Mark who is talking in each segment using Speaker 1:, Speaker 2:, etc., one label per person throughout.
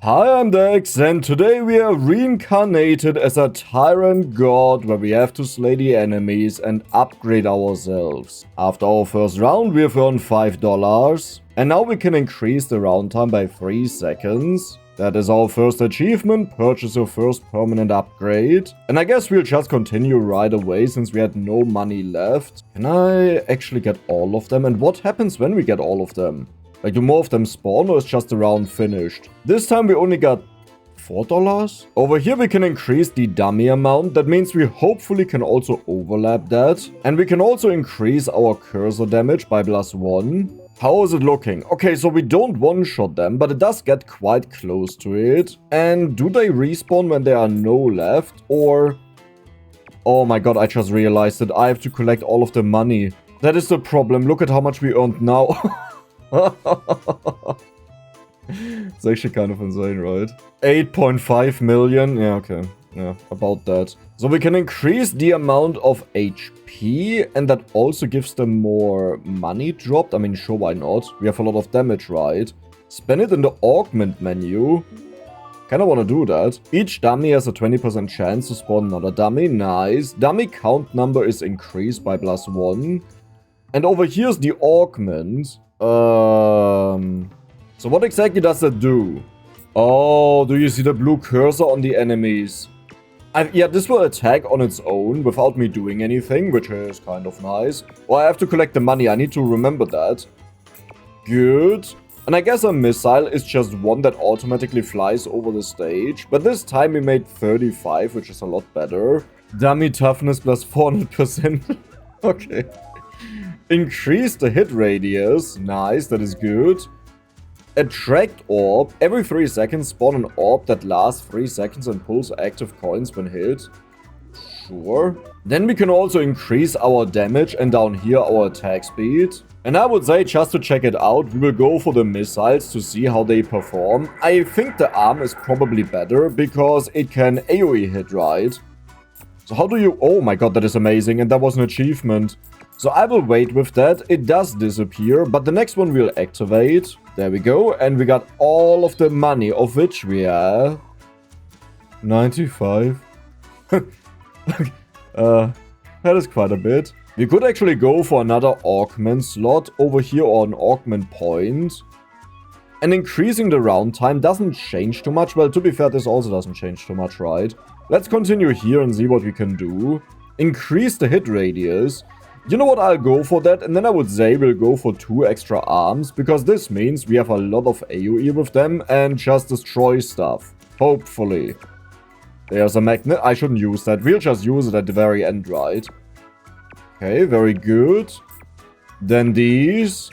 Speaker 1: Hi, I'm Dex, and today we are reincarnated as a Tyrant God, where we have to slay the enemies and upgrade ourselves. After our first round, we have earned $5, and now we can increase the round time by 3 seconds. That is our first achievement, purchase your first permanent upgrade. And I guess we'll just continue right away since we had no money left. Can I actually get all of them? And what happens when we get all of them? Like, do more of them spawn or is just the round finished? This time we only got $4. Over here we can increase the dummy amount. That means we hopefully can also overlap that. And we can also increase our cursor damage by +1. How is it looking? Okay, so we don't one-shot them, but it does get quite close to it. And do they respawn when there are no left? Or... oh my god, I just realized that I have to collect all of the money. That is the problem. Look at how much we earned now. It's actually kind of insane, right? 8.5 million. Yeah, okay. Yeah, about that. So we can increase the amount of HP, and that also gives them more money dropped. I mean, sure, why not? We have a lot of damage, right? Spend it in the augment menu. Kinda wanna do that. Each dummy has a 20% chance to spawn another dummy. Nice. Dummy count number is increased by +1. And over here's the augment. So what exactly does that do? Oh, do you see the blue cursor on the enemies? Yeah, this will attack on its own without me doing anything, which is kind of nice. Oh, I have to collect the money. I need to remember that. Good. And I guess a missile is just one that automatically flies over the stage. But this time we made 35, which is a lot better. Dummy toughness plus 400%. Okay. Increase the hit radius. Nice, that is good. Attract orb. Every 3 seconds spawn an orb that lasts 3 seconds and pulls active coins when hit. Sure. Then we can also increase our damage and down here our attack speed. And I would say, just to check it out, we will go for the missiles to see how they perform. I think the arm is probably better because it can AoE hit, right? So how do you... oh my god, that is amazing, and that was an achievement. So I will wait with that. It does disappear, but the next one we'll activate. There we go, and we got all of the money, of which we have 95. That is quite a bit. We could actually go for another augment slot over here, or an augment point. And increasing the round time doesn't change too much. Well, to be fair, this also doesn't change too much, right? Let's continue here and see what we can do. Increase the hit radius. You know what, I'll go for that, and then I would say we'll go for 2 extra arms, because this means we have a lot of AoE with them and just destroy stuff. Hopefully. There's a magnet. I shouldn't use that. We'll just use it at the very end, right? Okay, very good. Then these.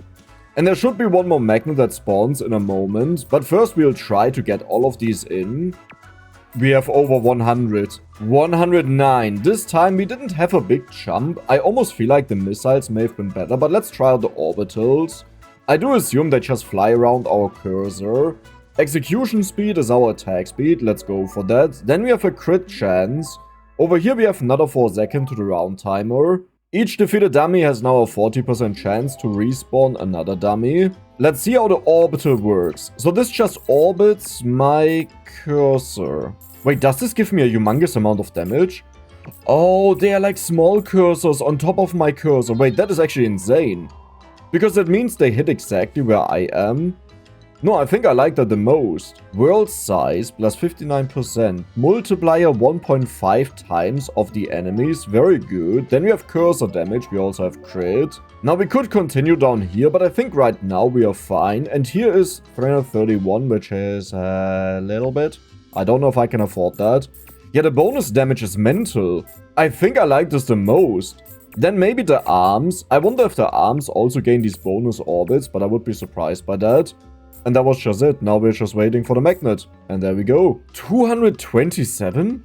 Speaker 1: And there should be one more magnet that spawns in a moment, but first we'll try to get all of these in. We have over 100. 109. This time we didn't have a big jump. I almost feel like the missiles may have been better, but let's try out the orbitals. I do assume they just fly around our cursor. Execution speed is our attack speed. Let's go for that. Then we have a crit chance. Over here we have another 4 seconds to the round timer. Each defeated dummy has now a 40% chance to respawn another dummy. Let's see how the orbital works. So this just orbits my cursor. Wait, does this give me a humongous amount of damage? Oh, they are like small cursors on top of my cursor. Wait, that is actually insane. Because that means they hit exactly where I am. No, I think I like that the most. World size plus 59%. Multiplier 1.5 times of the enemies. Very good. Then we have cursor damage. We also have crit. Now we could continue down here, but I think right now we are fine. And here is 331, which is a little bit. I don't know if I can afford that. Yeah, the bonus damage is mental. I think I like this the most. Then maybe the arms. I wonder if the arms also gain these bonus orbits, but I would be surprised by that. And that was just it. Now we're just waiting for the magnet. And there we go. 227?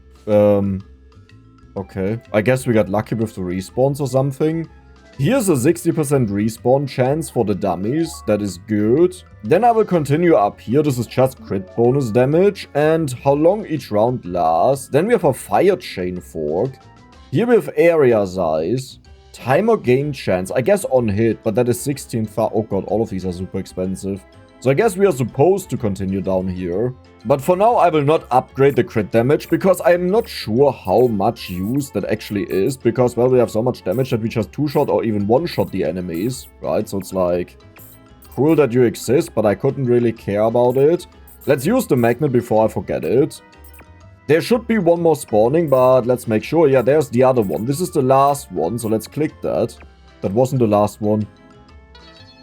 Speaker 1: Okay. I guess we got lucky with the respawns or something. Here's a 60% respawn chance for the dummies. That is good. Then I will continue up here. This is just crit bonus damage. And how long each round lasts. Then we have a fire chain fork. Here we have area size. Timer gain chance. I guess on hit, but that is 16,000. Oh god, all of these are super expensive. So I guess we are supposed to continue down here. But for now, I will not upgrade the crit damage because I am not sure how much use that actually is. Because, well, we have so much damage that we just two-shot or even one-shot the enemies, right? So it's like, cool that you exist, but I couldn't really care about it. Let's use the magnet before I forget it. There should be one more spawning, but let's make sure. Yeah, there's the other one. This is the last one, so let's click that. That wasn't the last one.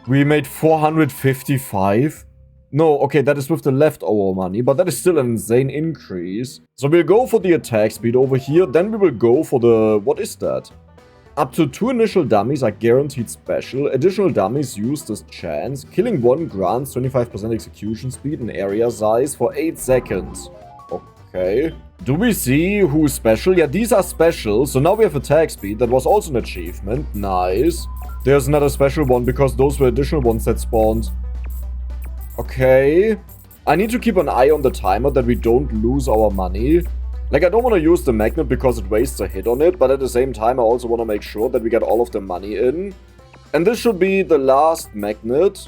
Speaker 1: We made 455. No, okay, that is with the leftover money, but that is still an insane increase. So we'll go for the attack speed over here, then we will go for the... What is that? Up to 2 initial dummies are guaranteed special. Additional dummies used as chance. Killing one grants 25% execution speed and area size for 8 seconds. Okay. Do we see who's special? Yeah, these are special. So now we have attack speed. That was also an achievement. Nice. There's another special one because those were additional ones that spawned. Okay. I need to keep an eye on the timer that we don't lose our money. Like, I don't want to use the magnet because it wastes a hit on it, but at the same time I also want to make sure that we get all of the money in. And this should be the last magnet.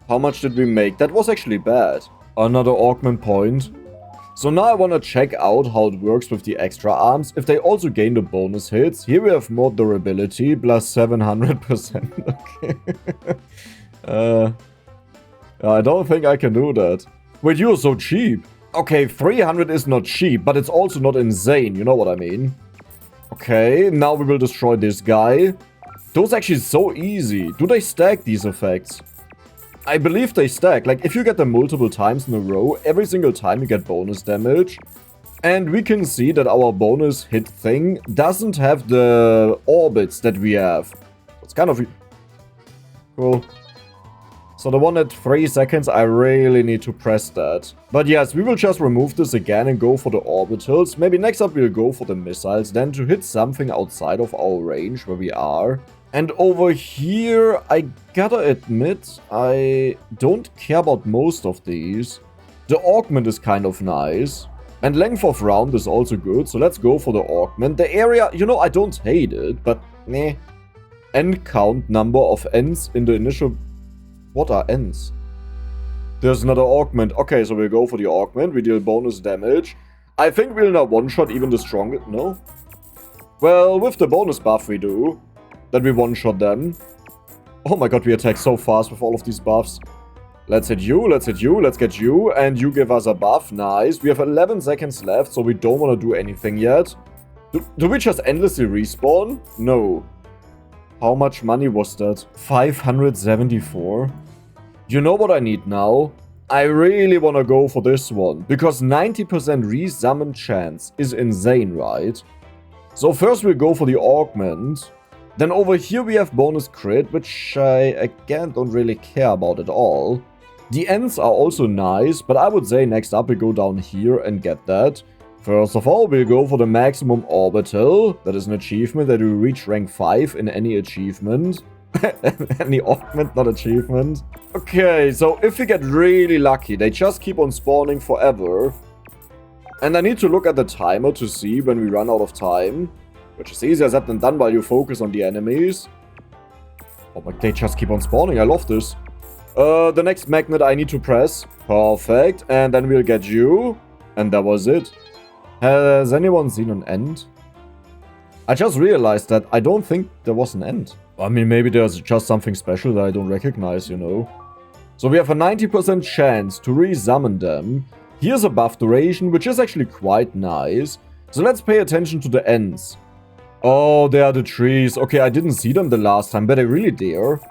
Speaker 1: How much did we make? That was actually bad. Another augment point. So now I want to check out how it works with the extra arms. If they also gain the bonus hits. Here we have more durability, plus 700%. Okay. I don't think I can do that. Wait, you're so cheap. Okay, 300 is not cheap, but it's also not insane. You know what I mean? Okay, now we will destroy this guy. Those are actually so easy. Do they stack these effects? I believe they stack. Like, if you get them multiple times in a row, every single time you get bonus damage. And we can see that our bonus hit thing doesn't have the orbits that we have. It's kind of... cool. So the one at 3 seconds, I really need to press that. But yes, we will just remove this again and go for the orbitals. Maybe next up we'll go for the missiles, then to hit something outside of our range where we are. And over here, I gotta admit, I don't care about most of these. The augment is kind of nice. And length of round is also good, so let's go for the augment. The area, you know, I don't hate it, but meh. End count number of ends in the initial... What are ends? There's another augment. Okay, so we'll go for the augment. We deal bonus damage. I think we'll now one-shot even the strongest... No? Well, with the bonus buff we do. Then we one-shot them. Oh my god, we attack so fast with all of these buffs. Let's hit you, let's hit you, let's get you. And you give us a buff. Nice. We have 11 seconds left, so we don't want to do anything yet. Do we just endlessly respawn? No. How much money was that? 574. You know what I need now? I really want to go for this one. Because 90% resummon chance is insane, right? So first we'll go for the augment. Then over here we have bonus crit, which I again don't really care about at all. The ends are also nice, but I would say next up we go down here and get that. First of all, we'll go for the maximum orbital. That is an achievement that will reach rank 5 in any achievement. Any augment, not achievement. Okay, so if we get really lucky, they just keep on spawning forever. And I need to look at the timer to see when we run out of time. Which is easier said than done while you focus on the enemies. Oh my, they just keep on spawning, I love this. The next magnet I need to press. Perfect, and then we'll get you. And that was it. Has anyone seen an end? I just realized that I don't think there was an end. I mean, maybe there's just something special that I don't recognize, you know. So we have a 90% chance to resummon them. Here's a buff duration, which is actually quite nice. So let's pay attention to the ends. Oh, they are the trees. Okay, I didn't see them the last time, but they're really there.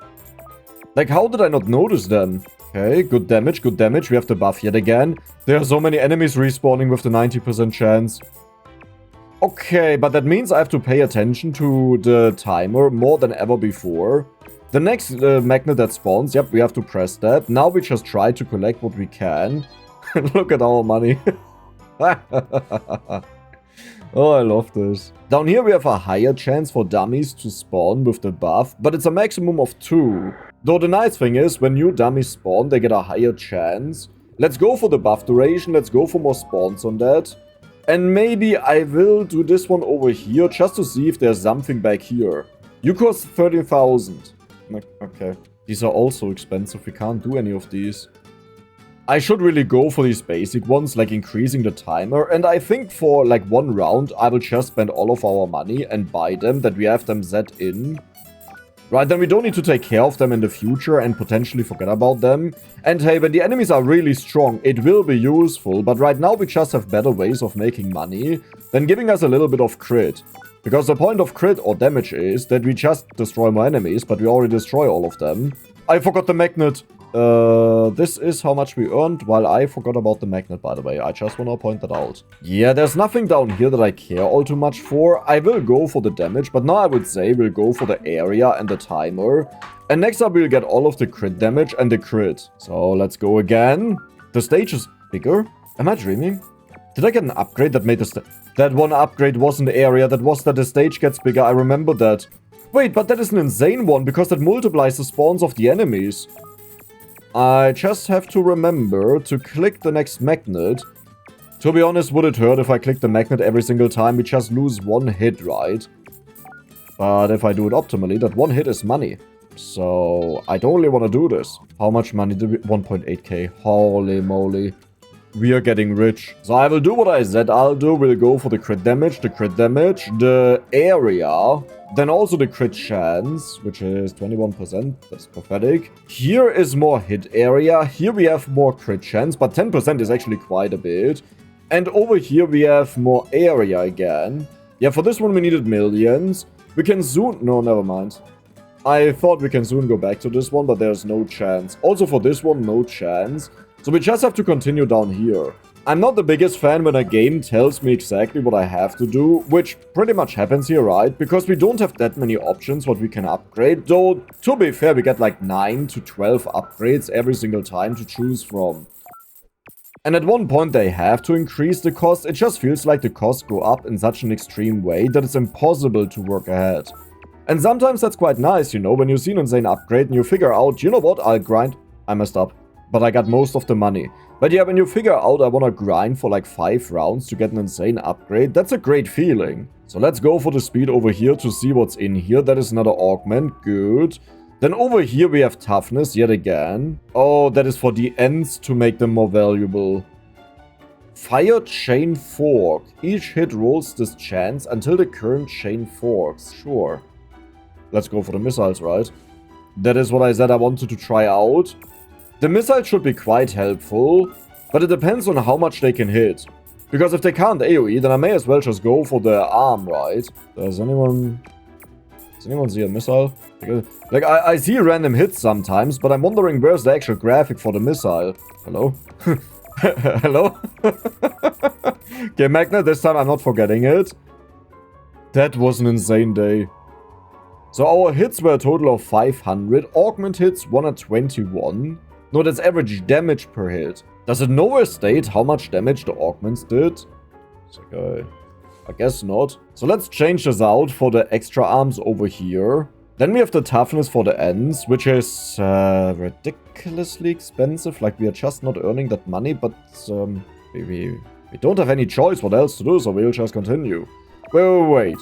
Speaker 1: Like, how did I not notice them? Okay, good damage, good damage. We have the buff yet again. There are so many enemies respawning with the 90% chance. Okay, but that means I have to pay attention to the timer more than ever before. The next magnet that spawns, yep, we have to press that. Now we just try to collect what we can. Look at our money. Oh, I love this. Down here we have a higher chance for dummies to spawn with the buff, but it's a maximum of 2. Though the nice thing is, when new dummies spawn, they get a higher chance. Let's go for the buff duration, let's go for more spawns on that. And maybe I will do this one over here, just to see if there's something back here. You cost 13,000. Okay. These are also expensive, we can't do any of these. I should really go for these basic ones, like increasing the timer. And I think for like 1 round, I will just spend all of our money and buy them, that we have them set in. Right, then we don't need to take care of them in the future and potentially forget about them. And hey, when the enemies are really strong, it will be useful. But right now we just have better ways of making money than giving us a little bit of crit. Because the point of crit or damage is that we just destroy more enemies, but we already destroy all of them. I forgot the magnet. This is how much we earned, while I forgot about the magnet, by the way. I just want to point that out. Yeah, there's nothing down here that I care all too much for. I will go for the damage, but now I would say we'll go for the area and the timer. And next up, we'll get all of the crit damage and the crit. So, let's go again. The stage is bigger? Am I dreaming? Did I get an upgrade that made the that one upgrade wasn't the area, that was that the stage gets bigger. I remember that. Wait, but that is an insane one, because that multiplies the spawns of the enemies. I just have to remember to click the next magnet. To be honest, would it hurt if I click the magnet every single time? We just lose 1 hit, right? But if I do it optimally, that 1 hit is money. So, I don't really want to do this. How much money did we... 1.8k. Holy moly. We are getting rich. So I will do what I said I'll do. We'll go for the crit damage, the area... Then also the crit chance, which is 21%. That's pathetic. Here is more hit area. Here we have more crit chance, but 10% is actually quite a bit. And over here we have more area again. Yeah, for this one we needed millions. We can soon... No, never mind. I thought we can soon go back to this one, but there's no chance. Also for this one, no chance. So we just have to continue down here. I'm not the biggest fan when a game tells me exactly what I have to do, which pretty much happens here, right? Because we don't have that many options what we can upgrade, though, to be fair, we get like 9 to 12 upgrades every single time to choose from. And at one point they have to increase the cost. It just feels like the costs go up in such an extreme way that it's impossible to work ahead. And sometimes that's quite nice, you know, when you see an insane upgrade and you figure out, you know what, I'll grind. I messed up. But I got most of the money. But yeah, when you figure out I want to grind for like 5 rounds to get an insane upgrade, that's a great feeling. So let's go for the speed over here to see what's in here. That is another augment. Good. Then over here we have toughness yet again. Oh, that is for the ends to make them more valuable. Fire chain fork. Each hit rolls this chance until the current chain forks. Sure. Let's go for the missiles, right? That is what I said I wanted to try out. The missiles should be quite helpful, but it depends on how much they can hit. Because if they can't AoE, then I may as well just go for the arm, right? Does anyone see a missile? Like, I see random hits sometimes, but I'm wondering where's the actual graphic for the missile. Hello? Hello? Okay, Magna, this time I'm not forgetting it. That was an insane day. So our hits were a total of 500. Augment hits 121. No, that's average damage per hit. Does it nowhere state how much damage the augments did? Okay. I guess not. So let's change this out for the extra arms over here. Then we have the toughness for the ends, which is ridiculously expensive. Like, we are just not earning that money, but we don't have any choice what else to do, so we'll just continue. Wait.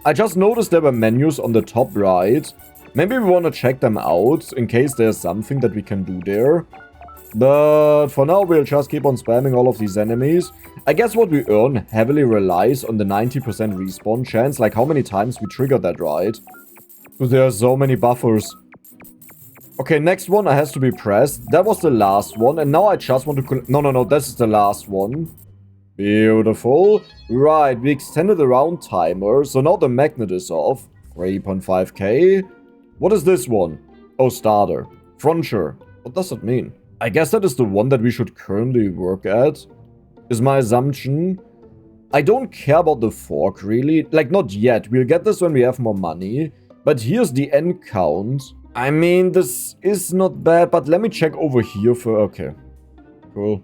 Speaker 1: I just noticed there were menus on the top right. Maybe we want to check them out, in case there's something that we can do there. But for now, we'll just keep on spamming all of these enemies. I guess what we earn heavily relies on the 90% respawn chance, like how many times we trigger that, right? Because there are so many buffers. Okay, next one has to be pressed. That was the last one, and now I just want to... No, this is the last one. Beautiful. Right, we extended the round timer, so now the magnet is off. 3.5k. What is this one? Oh, starter. Frontier. What does that mean? I guess that is the one that we should currently work at, is my assumption. I don't care about the fork, really. Like, not yet. We'll get this when we have more money. But here's the end count. I mean, this is not bad, but let me check over here for... Okay. Cool.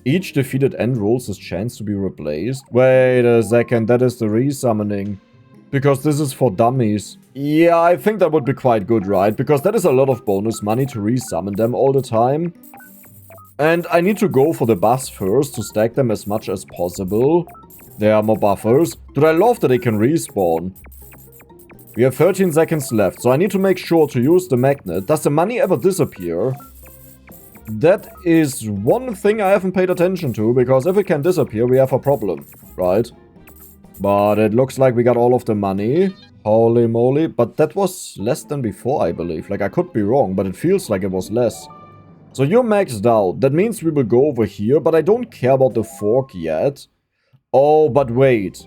Speaker 1: Each defeated end rolls his chance to be replaced. Wait a second, that is the resummoning. Because this is for dummies. Yeah, I think that would be quite good, right? Because that is a lot of bonus money to resummon them all the time. And I need to go for the buffs first to stack them as much as possible. There are more buffers. Dude, I love that they can respawn. We have 13 seconds left, so I need to make sure to use the magnet. Does the money ever disappear? That is one thing I haven't paid attention to, because if it can disappear, we have a problem, right? But it looks like we got all of the money. Holy moly. But that was less than before, I believe. Like, I could be wrong, but it feels like it was less. So you're maxed out. That means we will go over here, but I don't care about the fork yet. Oh, but wait.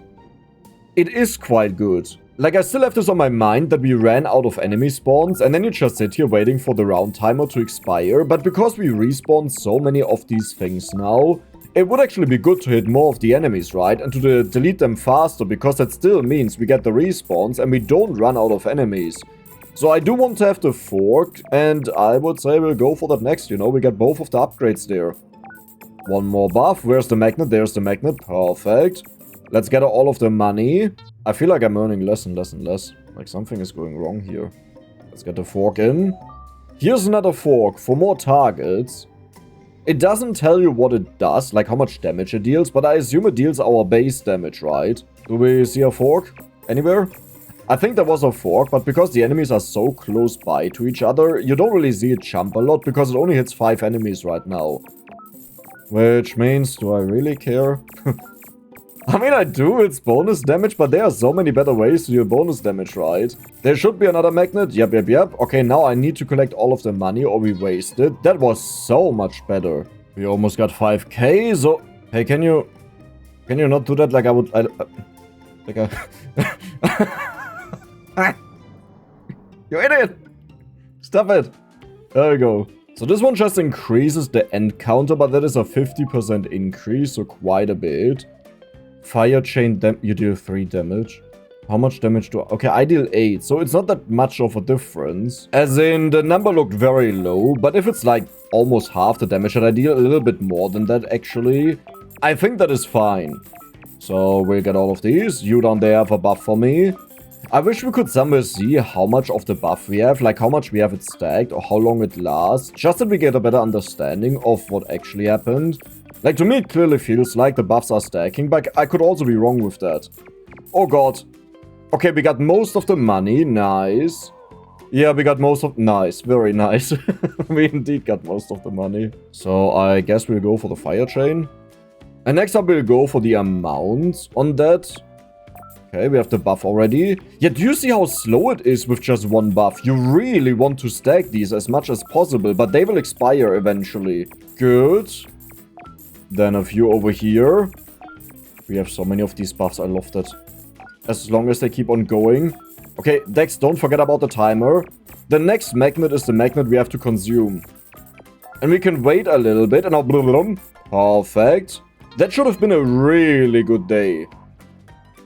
Speaker 1: It is quite good. Like, I still have this on my mind that we ran out of enemy spawns, and then you just sit here waiting for the round timer to expire. But because we respawn so many of these things now, it would actually be good to hit more of the enemies, right? And to delete them faster, because that still means we get the respawns and we don't run out of enemies. So I do want to have the fork, and I would say we'll go for that next, you know? We get both of the upgrades there. One more buff. Where's the magnet? There's the magnet. Perfect. Let's get all of the money. I feel like I'm earning less and less and less. Like, something is going wrong here. Let's get the fork in. Here's another fork for more targets. It doesn't tell you what it does, like how much damage it deals, but I assume it deals our base damage, right? Do we see a fork anywhere? I think there was a fork, but because the enemies are so close by to each other, you don't really see it jump a lot, because it only hits 5 enemies right now. Which means, do I really care? I mean, I do, it's bonus damage, but there are so many better ways to do bonus damage, right? There should be another magnet, yep. Okay, now I need to collect all of the money, or we waste it. That was so much better. We almost got 5k, so... Hey, can you not do that like I would... You idiot! Stop it! There we go. So this one just increases the end counter, but that is a 50% increase, so quite a bit. Fire chain you deal 3 damage. How much damage do I... Okay, I deal 8, so it's not that much of a difference. As in, the number looked very low, but if it's like almost half the damage, and I deal a little bit more than that actually, I think that is fine. So we'll get all of these. You down there have a buff for me. I wish we could somewhere see how much of the buff we have, like how much we have it stacked or how long it lasts, just that we get a better understanding of what actually happened. Like, to me it clearly feels like the buffs are stacking, but I could also be wrong with that. Oh god. Okay, we got most of the money, nice. Yeah, we got most of... Nice, very nice. We indeed got most of the money. So I guess we'll go for the fire chain. And next up we'll go for the amount on that. Okay, we have the buff already. Yeah, do you see how slow it is with just one buff? You really want to stack these as much as possible, but they will expire eventually. Good. Then a few over here. We have so many of these buffs, I love that. As long as they keep on going. Okay, Dex, don't forget about the timer. The next magnet is the magnet we have to consume. And we can wait a little bit and now... Perfect. That should have been a really good day.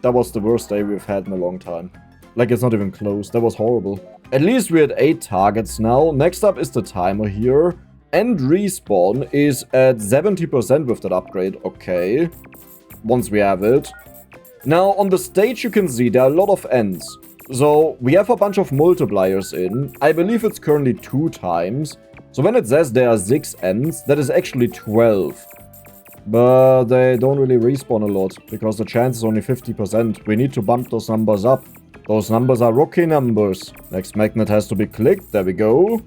Speaker 1: That was the worst day we've had in a long time. Like, it's not even close. That was horrible. At least we're at 8 targets now. Next up is the timer here. And respawn is at 70% with that upgrade. Okay. Once we have it. Now, on the stage you can see there are a lot of ends. So, we have a bunch of multipliers in. I believe it's currently 2 times. So when it says there are 6 ends, that is actually 12. But they don't really respawn a lot, because the chance is only 50%. We need to bump those numbers up. Those numbers are rookie numbers. Next magnet has to be clicked. There we go.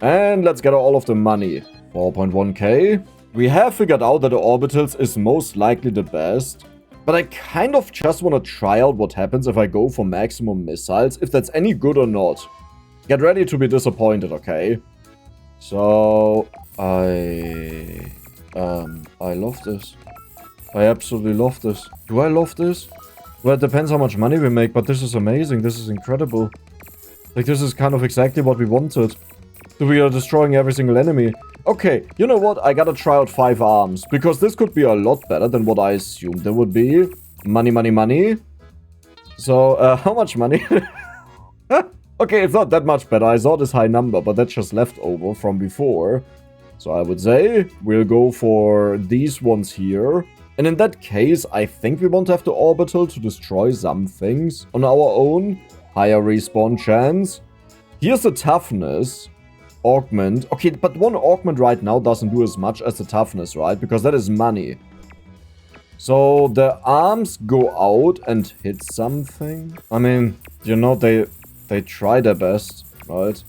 Speaker 1: And let's get all of the money. 4.1k. We have figured out that the orbitals is most likely the best. But I kind of just want to try out what happens if I go for maximum missiles, if that's any good or not. Get ready to be disappointed, okay? So... I love this. I absolutely love this. Do I love this? Well, it depends how much money we make, but this is amazing. This is incredible. Like, this is kind of exactly what we wanted. We are destroying every single enemy. Okay, you know what? I gotta try out 5 arms, because this could be a lot better than what I assumed there would be. Money, money, money. So, how much money? Okay, it's not that much better. I saw this high number, but that's just leftover from before. So I would say we'll go for these ones here. And in that case, I think we want to have the orbital to destroy some things on our own. Higher respawn chance. Here's the toughness. Augment. Okay, but one augment right now doesn't do as much as the toughness, right? Because that is money. So the arms go out and hit something. I mean, you know, they try their best, right?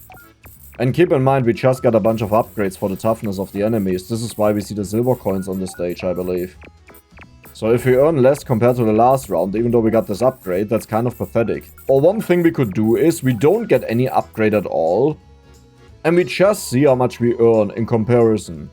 Speaker 1: And keep in mind, we just got a bunch of upgrades for the toughness of the enemies. This is why we see the silver coins on this stage, I believe. So if we earn less compared to the last round, even though we got this upgrade, that's kind of pathetic. Or one thing we could do is we don't get any upgrade at all. And we just see how much we earn in comparison.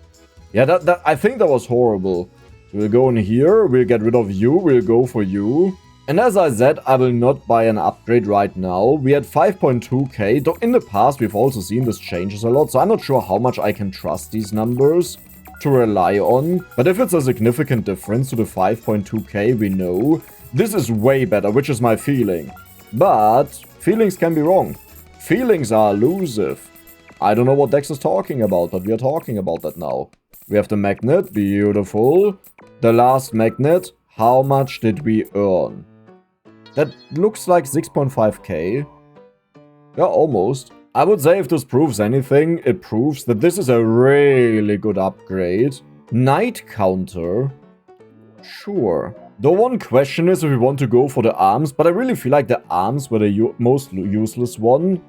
Speaker 1: Yeah, I think that was horrible. So we'll go in here, we'll get rid of you, we'll go for you. And as I said, I will not buy an upgrade right now. We had 5.2k, though in the past we've also seen this changes a lot, so I'm not sure how much I can trust these numbers to rely on. But if it's a significant difference to the 5.2k we know, this is way better, which is my feeling. But feelings can be wrong. Feelings are elusive. I don't know what Dex is talking about, but we are talking about that now. We have the magnet, beautiful. The last magnet, how much did we earn? That looks like 6.5k. Yeah, almost. I would say if this proves anything, it proves that this is a really good upgrade. Night counter? Sure. The one question is if we want to go for the arms, but I really feel like the arms were the most useless one.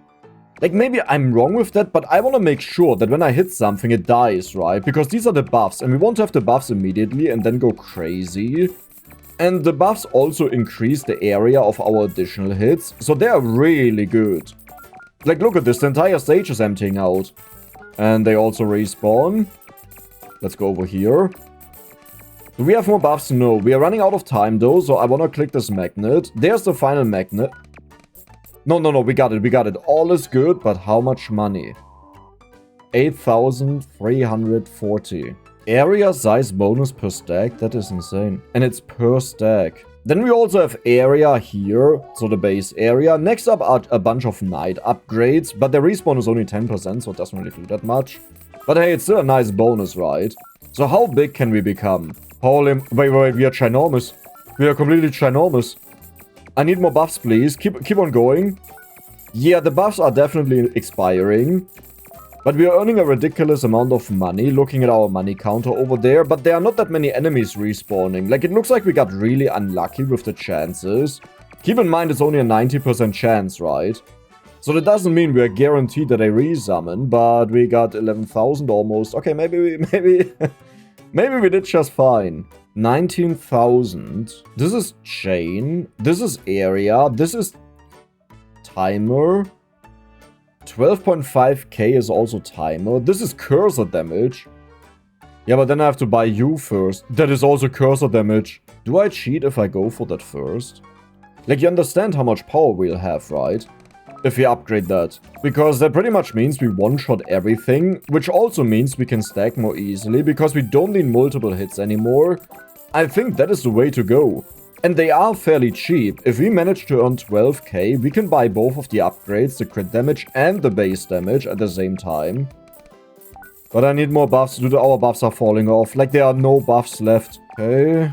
Speaker 1: Like, maybe I'm wrong with that, but I want to make sure that when I hit something, it dies, right? Because these are the buffs, and we want to have the buffs immediately and then go crazy. And the buffs also increase the area of our additional hits, so they are really good. Like, look at this, the entire stage is emptying out. And they also respawn. Let's go over here. Do we have more buffs? No, we are running out of time though, so I want to click this magnet. There's the final magnet. No, we got it. All is good, but how much money? 8,340. Area size bonus per stack? That is insane. And it's per stack. Then we also have area here, so the base area. Next up are a bunch of night upgrades, but the respawn is only 10%, so it doesn't really do that much. But hey, it's still a nice bonus, right? So how big can we become? Holy... Wait, we are ginormous. We are completely ginormous. I need more buffs, please. Keep on going. Yeah, the buffs are definitely expiring. But we are earning a ridiculous amount of money, looking at our money counter over there. But there are not that many enemies respawning. Like, it looks like we got really unlucky with the chances. Keep in mind, it's only a 90% chance, right? So that doesn't mean we are guaranteed that they resummon, but we got 11,000 almost. Okay, maybe maybe we did just fine. 19,000. This is chain. This is area. This is timer. 12.5k is also timer. This is cursor damage. Yeah, but then I have to buy you first. That is also cursor damage. Do I cheat if I go for that first? Like, you understand how much power we'll have, right? If we upgrade that. Because that pretty much means we one-shot everything, which also means we can stack more easily, because we don't need multiple hits anymore. I think that is the way to go. And they are fairly cheap. If we manage to earn 12k, we can buy both of the upgrades, the crit damage and the base damage at the same time. But I need more buffs. Our buffs are falling off. Like, there are no buffs left. Okay.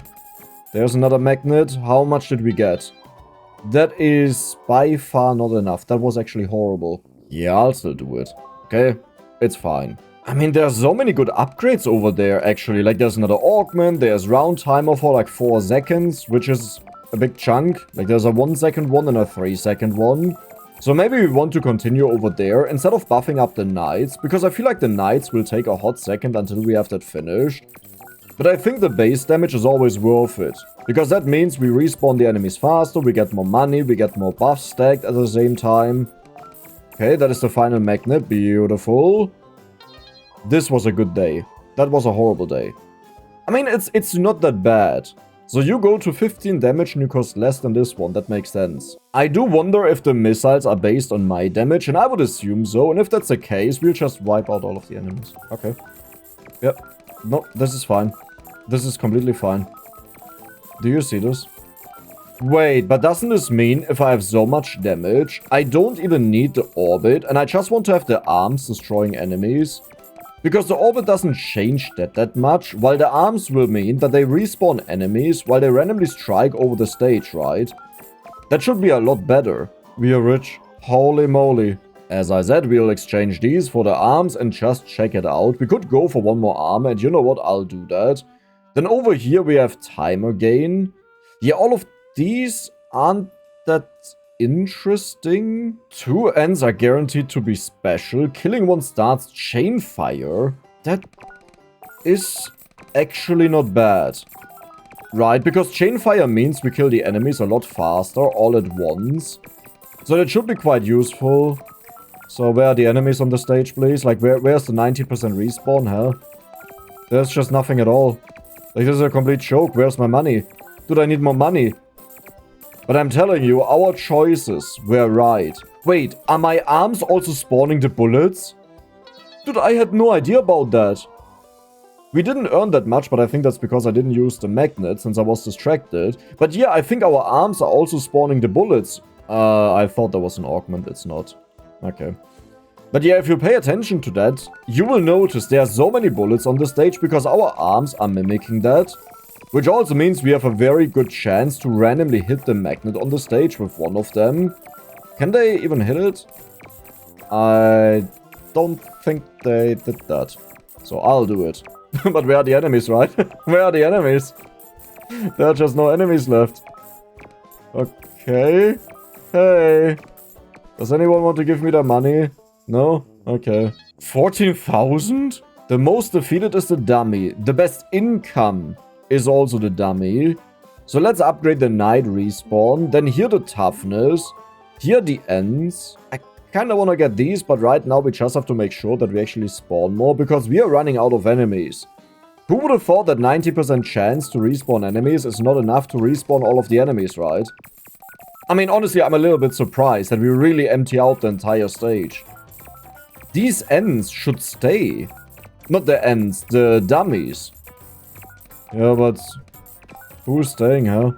Speaker 1: There's another magnet. How much did we get? That is by far not enough. That was actually horrible. Yeah, I'll still do it. Okay, it's fine. I mean, there's so many good upgrades over there, actually. Like, there's another augment, there's round timer for like 4 seconds, which is a big chunk. Like, there's a 1 second one and a 3 second one. So maybe we want to continue over there instead of buffing up the knights, because I feel like the knights will take a hot second until we have that finished. But I think the base damage is always worth it, because that means we respawn the enemies faster, we get more money, we get more buffs stacked at the same time. Okay, that is the final magnet. Beautiful. This was a good day. That was a horrible day. I mean, it's not that bad. So you go to 15 damage and you cost less than this one. That makes sense. I do wonder if the missiles are based on my damage, and I would assume so. And if that's the case, we'll just wipe out all of the enemies. Okay. Yep. No, this is fine. This is completely fine. Do you see this? Wait, but doesn't this mean if I have so much damage, I don't even need the orbit, and I just want to have the arms destroying enemies? Because the orbit doesn't change that much, while the arms will mean that they respawn enemies while they randomly strike over the stage, right? That should be a lot better. We are rich. Holy moly. As I said, we'll exchange these for the arms and just check it out. We could go for one more armor, and you know what? I'll do that. Then over here we have timer gain. Yeah, all of these aren't that interesting. 2 ends are guaranteed to be special. Killing one starts chain fire. That is actually not bad. Right, because chain fire means we kill the enemies a lot faster all at once. So that should be quite useful. So where are the enemies on the stage, please? Like, where's the 90% respawn, huh? There's just nothing at all. Like, this is a complete joke. Where's my money? Dude, I need more money. But I'm telling you, our choices were right. Wait, are my arms also spawning the bullets? Dude, I had no idea about that. We didn't earn that much, but I think that's because I didn't use the magnet since I was distracted. But yeah, I think our arms are also spawning the bullets. I thought that was an augment. It's not. Okay. But yeah, if you pay attention to that, you will notice there are so many bullets on the stage because our arms are mimicking that. Which also means we have a very good chance to randomly hit the magnet on the stage with one of them. Can they even hit it? I don't think they did that. So I'll do it. But where are the enemies, right? Where are the enemies? There are just no enemies left. Okay. Hey. Does anyone want to give me their money? No? Okay. 14,000? The most defeated is the dummy. The best income is also the dummy. So let's upgrade the night respawn. Then here the toughness. Here the ends. I kind of want to get these, but right now we just have to make sure that we actually spawn more because we are running out of enemies. Who would have thought that 90% chance to respawn enemies is not enough to respawn all of the enemies, right? I mean, honestly, I'm a little bit surprised that we really empty out the entire stage. These ends should stay. Not the ends, the dummies. Yeah, but who's staying, huh?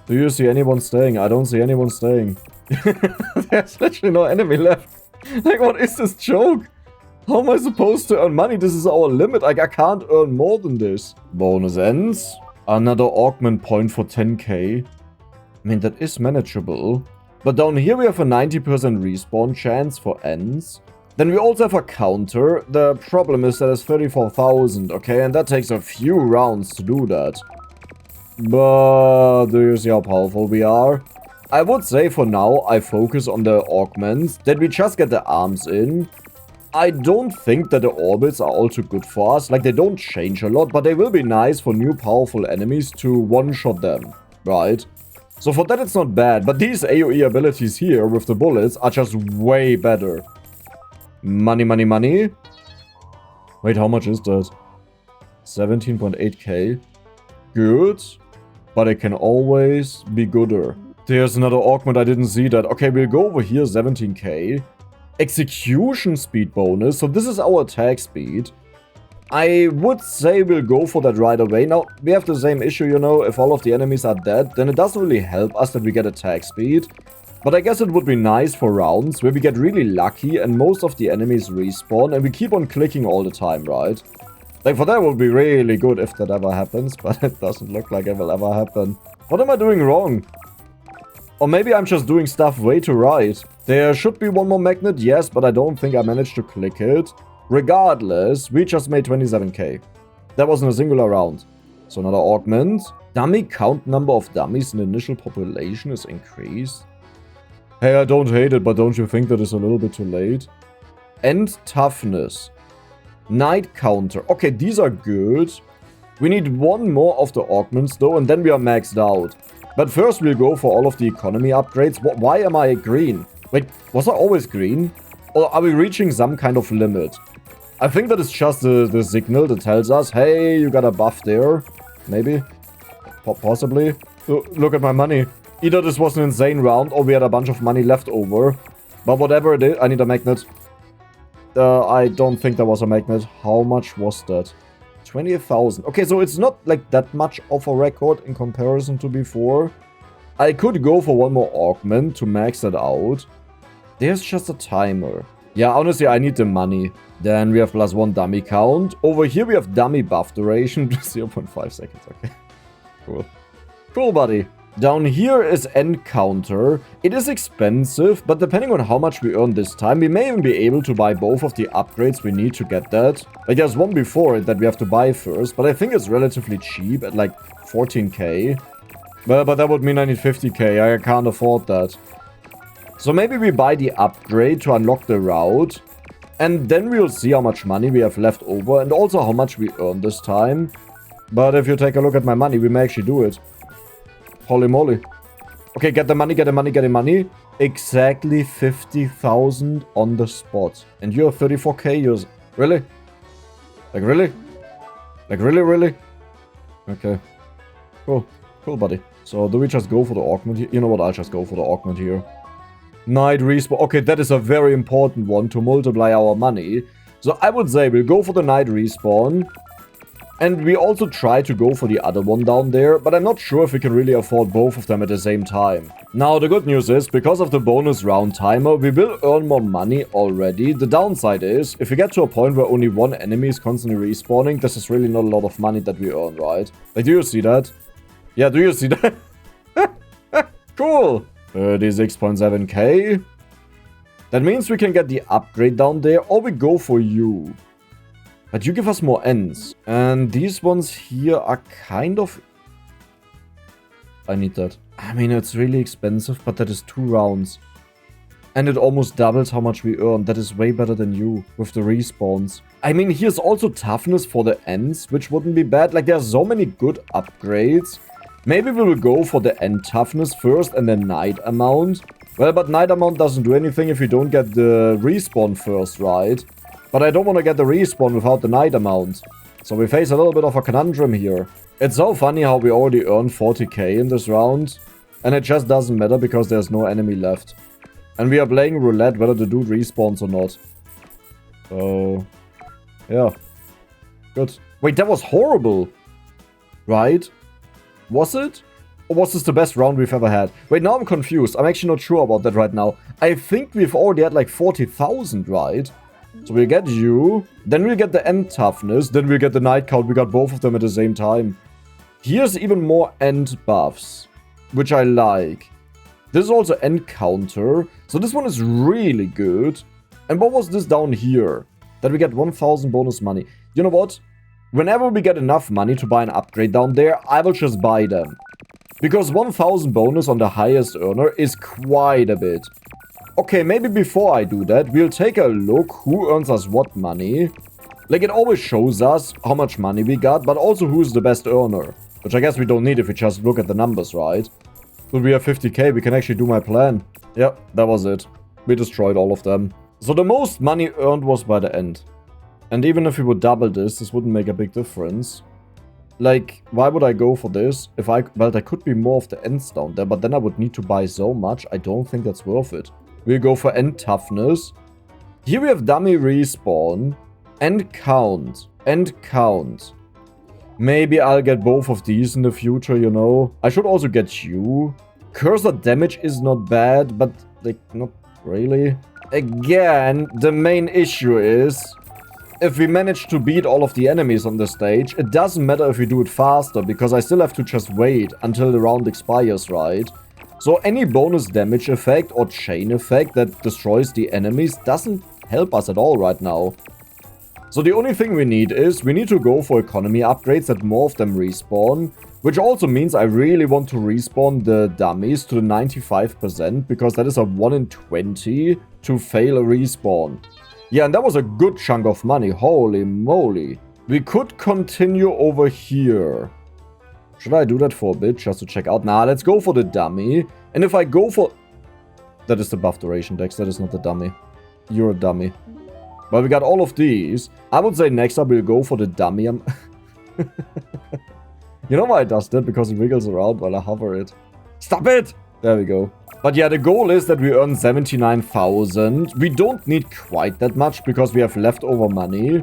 Speaker 1: Do you see anyone staying? I don't see anyone staying. There's literally no enemy left. Like, what is this joke? How am I supposed to earn money? This is our limit. Like, I can't earn more than this. Bonus ends. Another augment point for 10k. I mean, that is manageable. But down here we have a 90% respawn chance for ends. Then we also have a counter. The problem is that it's 34,000, okay? And that takes a few rounds to do that. But do you see how powerful we are? I would say for now I focus on the augments, that we just get the arms in. I don't think that the orbits are all too good for us. Like, they don't change a lot, but they will be nice for new powerful enemies to one-shot them, right? So for that it's not bad, but these AoE abilities here with the bullets are just way better. Money, money, money. Wait, how much is that? 17.8k. Good. But it can always be gooder. There's another augment, I didn't see that. Okay, we'll go over here, 17k. Execution speed bonus. So this is our attack speed. I would say we'll go for that right away. Now, we have the same issue, you know. If all of the enemies are dead, then it doesn't really help us that we get attack speed. But I guess it would be nice for rounds where we get really lucky and most of the enemies respawn and we keep on clicking all the time, right? Like, for that would be really good if that ever happens, but it doesn't look like it will ever happen. What am I doing wrong? Or maybe I'm just doing stuff way too right. There should be one more magnet, yes, but I don't think I managed to click it. Regardless, we just made 27k. That wasn't a singular round. So another augment. Dummy count number of dummies in the initial population is increased. Hey, I don't hate it, but don't you think that is a little bit too late? And toughness. Night counter. Okay, these are good. We need one more of the augments though, and then we are maxed out. But first we'll go for all of the economy upgrades. Why am I green? Wait, was I always green? Or are we reaching some kind of limit? I think that is just the signal that tells us, hey, you got a buff there. Maybe. Possibly. Look at my money. Either this was an insane round or we had a bunch of money left over. But whatever it is, I need a magnet. I don't think there was a magnet. How much was that? 20,000. Okay, so it's not like that much of a record in comparison to before. I could go for one more augment to max that out. There's just a timer. Yeah, honestly, I need the money. Then we have +1 dummy count. Over here we have dummy buff duration. 0.5 seconds, okay. Cool. Cool, buddy. Down here is end counter. It is expensive, but depending on how much we earn this time, we may even be able to buy both of the upgrades we need to get that. Like, there's one before it that we have to buy first, but I think it's relatively cheap at like 14k. But that would mean I need 50k. I can't afford that. So maybe we buy the upgrade to unlock the route. And then we'll see how much money we have left over. And also how much we earn this time. But if you take a look at my money, we may actually do it. Holy moly. Okay, get the money, get the money, get the money. Exactly 50,000 on the spot. And you're 34k. You're... Really? Like, really? Like, really? Okay. Cool. Cool, buddy. So, do we just go for the augment here? You know what? I'll just go for the augment here. Night respawn. Okay, that is a very important one to multiply our money. So, I would say we'll go for the night respawn. And we also try to go for the other one down there, but I'm not sure if we can really afford both of them at the same time. Now, the good news is, because of the bonus round timer, we will earn more money already. The downside is, if we get to a point where only one enemy is constantly respawning, this is really not a lot of money that we earn, right? Like, do you see that? Yeah, do you see that? Cool! 36.7k. That means we can get the upgrade down there, or we go for you. But you give us more ends. And these ones here are kind of... I need that. I mean, it's really expensive, but that is 2 rounds. And it almost doubles how much we earn. That is way better than you with the respawns. I mean, here's also toughness for the ends, which wouldn't be bad. Like, there are so many good upgrades. Maybe we will go for the end toughness first and then night amount. Well, but night amount doesn't do anything if you don't get the respawn first, right? But I don't want to get the respawn without the night amount. So we face a little bit of a conundrum here. It's so funny how we already earned 40k in this round. And it just doesn't matter because there's no enemy left. And we are playing roulette whether the dude respawns or not. So... yeah. Good. Wait, that was horrible. Right? Was it? Or was this the best round we've ever had? Wait, now I'm confused. I'm actually not sure about that right now. I think we've already had like 40,000, right? So we'll get you, then we'll get the end toughness, then we'll get the night count. We got both of them at the same time. Here's even more end buffs, which I like. This is also end counter, so this one is really good. And what was this down here? That we get 1,000 bonus money. You know what? Whenever we get enough money to buy an upgrade down there, I will just buy them. Because 1,000 bonus on the highest earner is quite a bit. Okay, maybe before I do that, we'll take a look who earns us what money. Like, it always shows us how much money we got, but also who's the best earner. Which I guess we don't need if we just look at the numbers, right? But we have 50k, we can actually do my plan. Yep, that was it. We destroyed all of them. So the most money earned was by the end. And even if we would double this wouldn't make a big difference. Like, why would I go for this? If I... well, there could be more of the ends down there, but then I would need to buy so much. I don't think that's worth it. We'll go for end toughness. Here we have dummy respawn. End count. End count. Maybe I'll get both of these in the future, you know. I should also get you. Cursor damage is not bad, but like, not really. Again, the main issue is... if we manage to beat all of the enemies on the stage, it doesn't matter if we do it faster, because I still have to just wait until the round expires, right? So any bonus damage effect or chain effect that destroys the enemies doesn't help us at all right now. So the only thing we need is, we need to go for economy upgrades that more of them respawn. Which also means I really want to respawn the dummies to the 95%, because that is a 1 in 20 to fail a respawn. Yeah, and that was a good chunk of money, holy moly. We could continue over here. Should I do that for a bit, just to check out? Nah, let's go for the dummy. And if I go for... that is the buff duration, Dex, that is not the dummy. You're a dummy. Well, we got all of these. I would say next up we'll go for the dummy. You know why it does that? Because it wiggles around while I hover it. Stop it! There we go. But yeah, the goal is that we earn 79,000. We don't need quite that much because we have leftover money.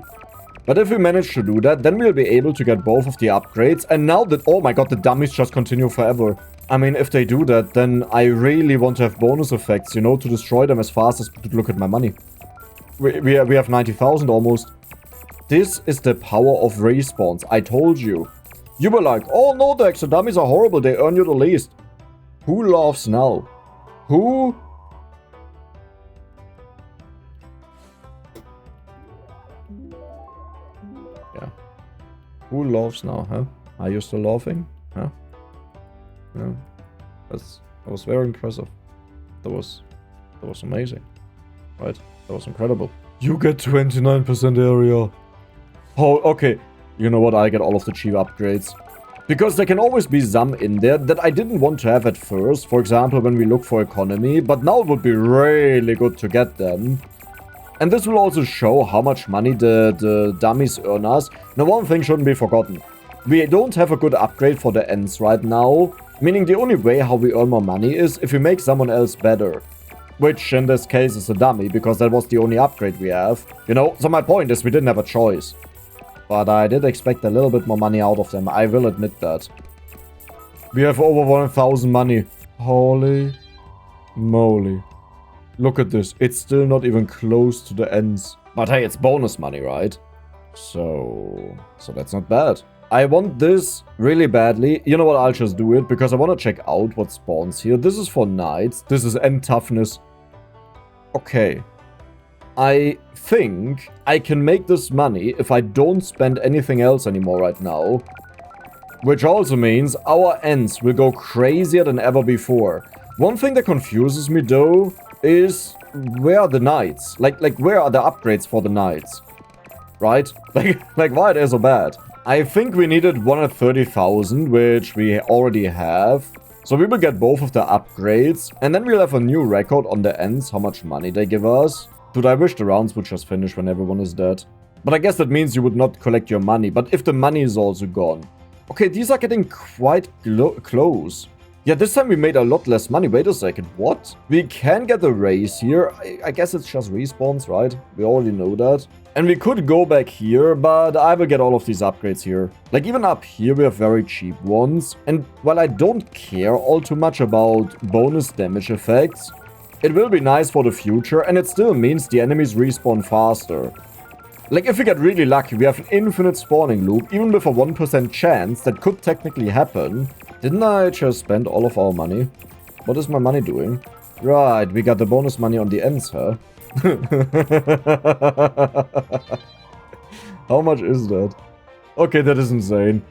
Speaker 1: But if we manage to do that, then we'll be able to get both of the upgrades. And now that... oh my god, the dummies just continue forever. I mean, if they do that, then I really want to have bonus effects, you know, to destroy them as fast as... look at my money. We have 90,000 almost. This is the power of respawns. I told you. You were like, oh no, Dex, the dummies are horrible. They earn you the least. Who laughs now? Who? Yeah. Who laughs now, huh? Are you still laughing? Huh? Yeah. That was very impressive. That was That was amazing. Right? That was incredible. You get 29% area. Oh, okay. You know what? I get all of the cheap upgrades. Because there can always be some in there that I didn't want to have at first. For example, when we look for economy. But now it would be really good to get them. And this will also show how much money the dummies earn us. Now, one thing shouldn't be forgotten. We don't have a good upgrade for the ends right now. Meaning the only way how we earn more money is if we make someone else better. Which in this case is a dummy, because that was the only upgrade we have. You know, so my point is we didn't have a choice. But I did expect a little bit more money out of them, I will admit that. We have over 1,000 money. Holy moly. Look at this, it's still not even close to the ends. But hey, it's bonus money, right? So that's not bad. I want this really badly. You know what, I'll just do it, because I want to check out what spawns here. This is for knights, this is end toughness. Okay. I think I can make this money if I don't spend anything else anymore right now. Which also means our ends will go crazier than ever before. One thing that confuses me though is where are the knights? Like where are the upgrades for the knights? Right? Like why they're so bad? I think we needed 130,000, which we already have. So we will get both of the upgrades. And then we'll have a new record on the ends, how much money they give us. Dude, I wish the rounds would just finish when everyone is dead. But I guess that means you would not collect your money. But if the money is also gone. Okay, these are getting quite close. Yeah, this time we made a lot less money. Wait a second, what? We can get a raise here. I guess it's just respawns, right? We already know that. And we could go back here, but I will get all of these upgrades here. Like, even up here, we have very cheap ones. And while I don't care all too much about bonus damage effects, it will be nice for the future, and it still means the enemies respawn faster. Like, if we get really lucky, we have an infinite spawning loop, even with a 1% chance that could technically happen. Didn't I just spend all of our money? What is my money doing? Right, we got the bonus money on the ends, huh? How much is that? Okay, that is insane.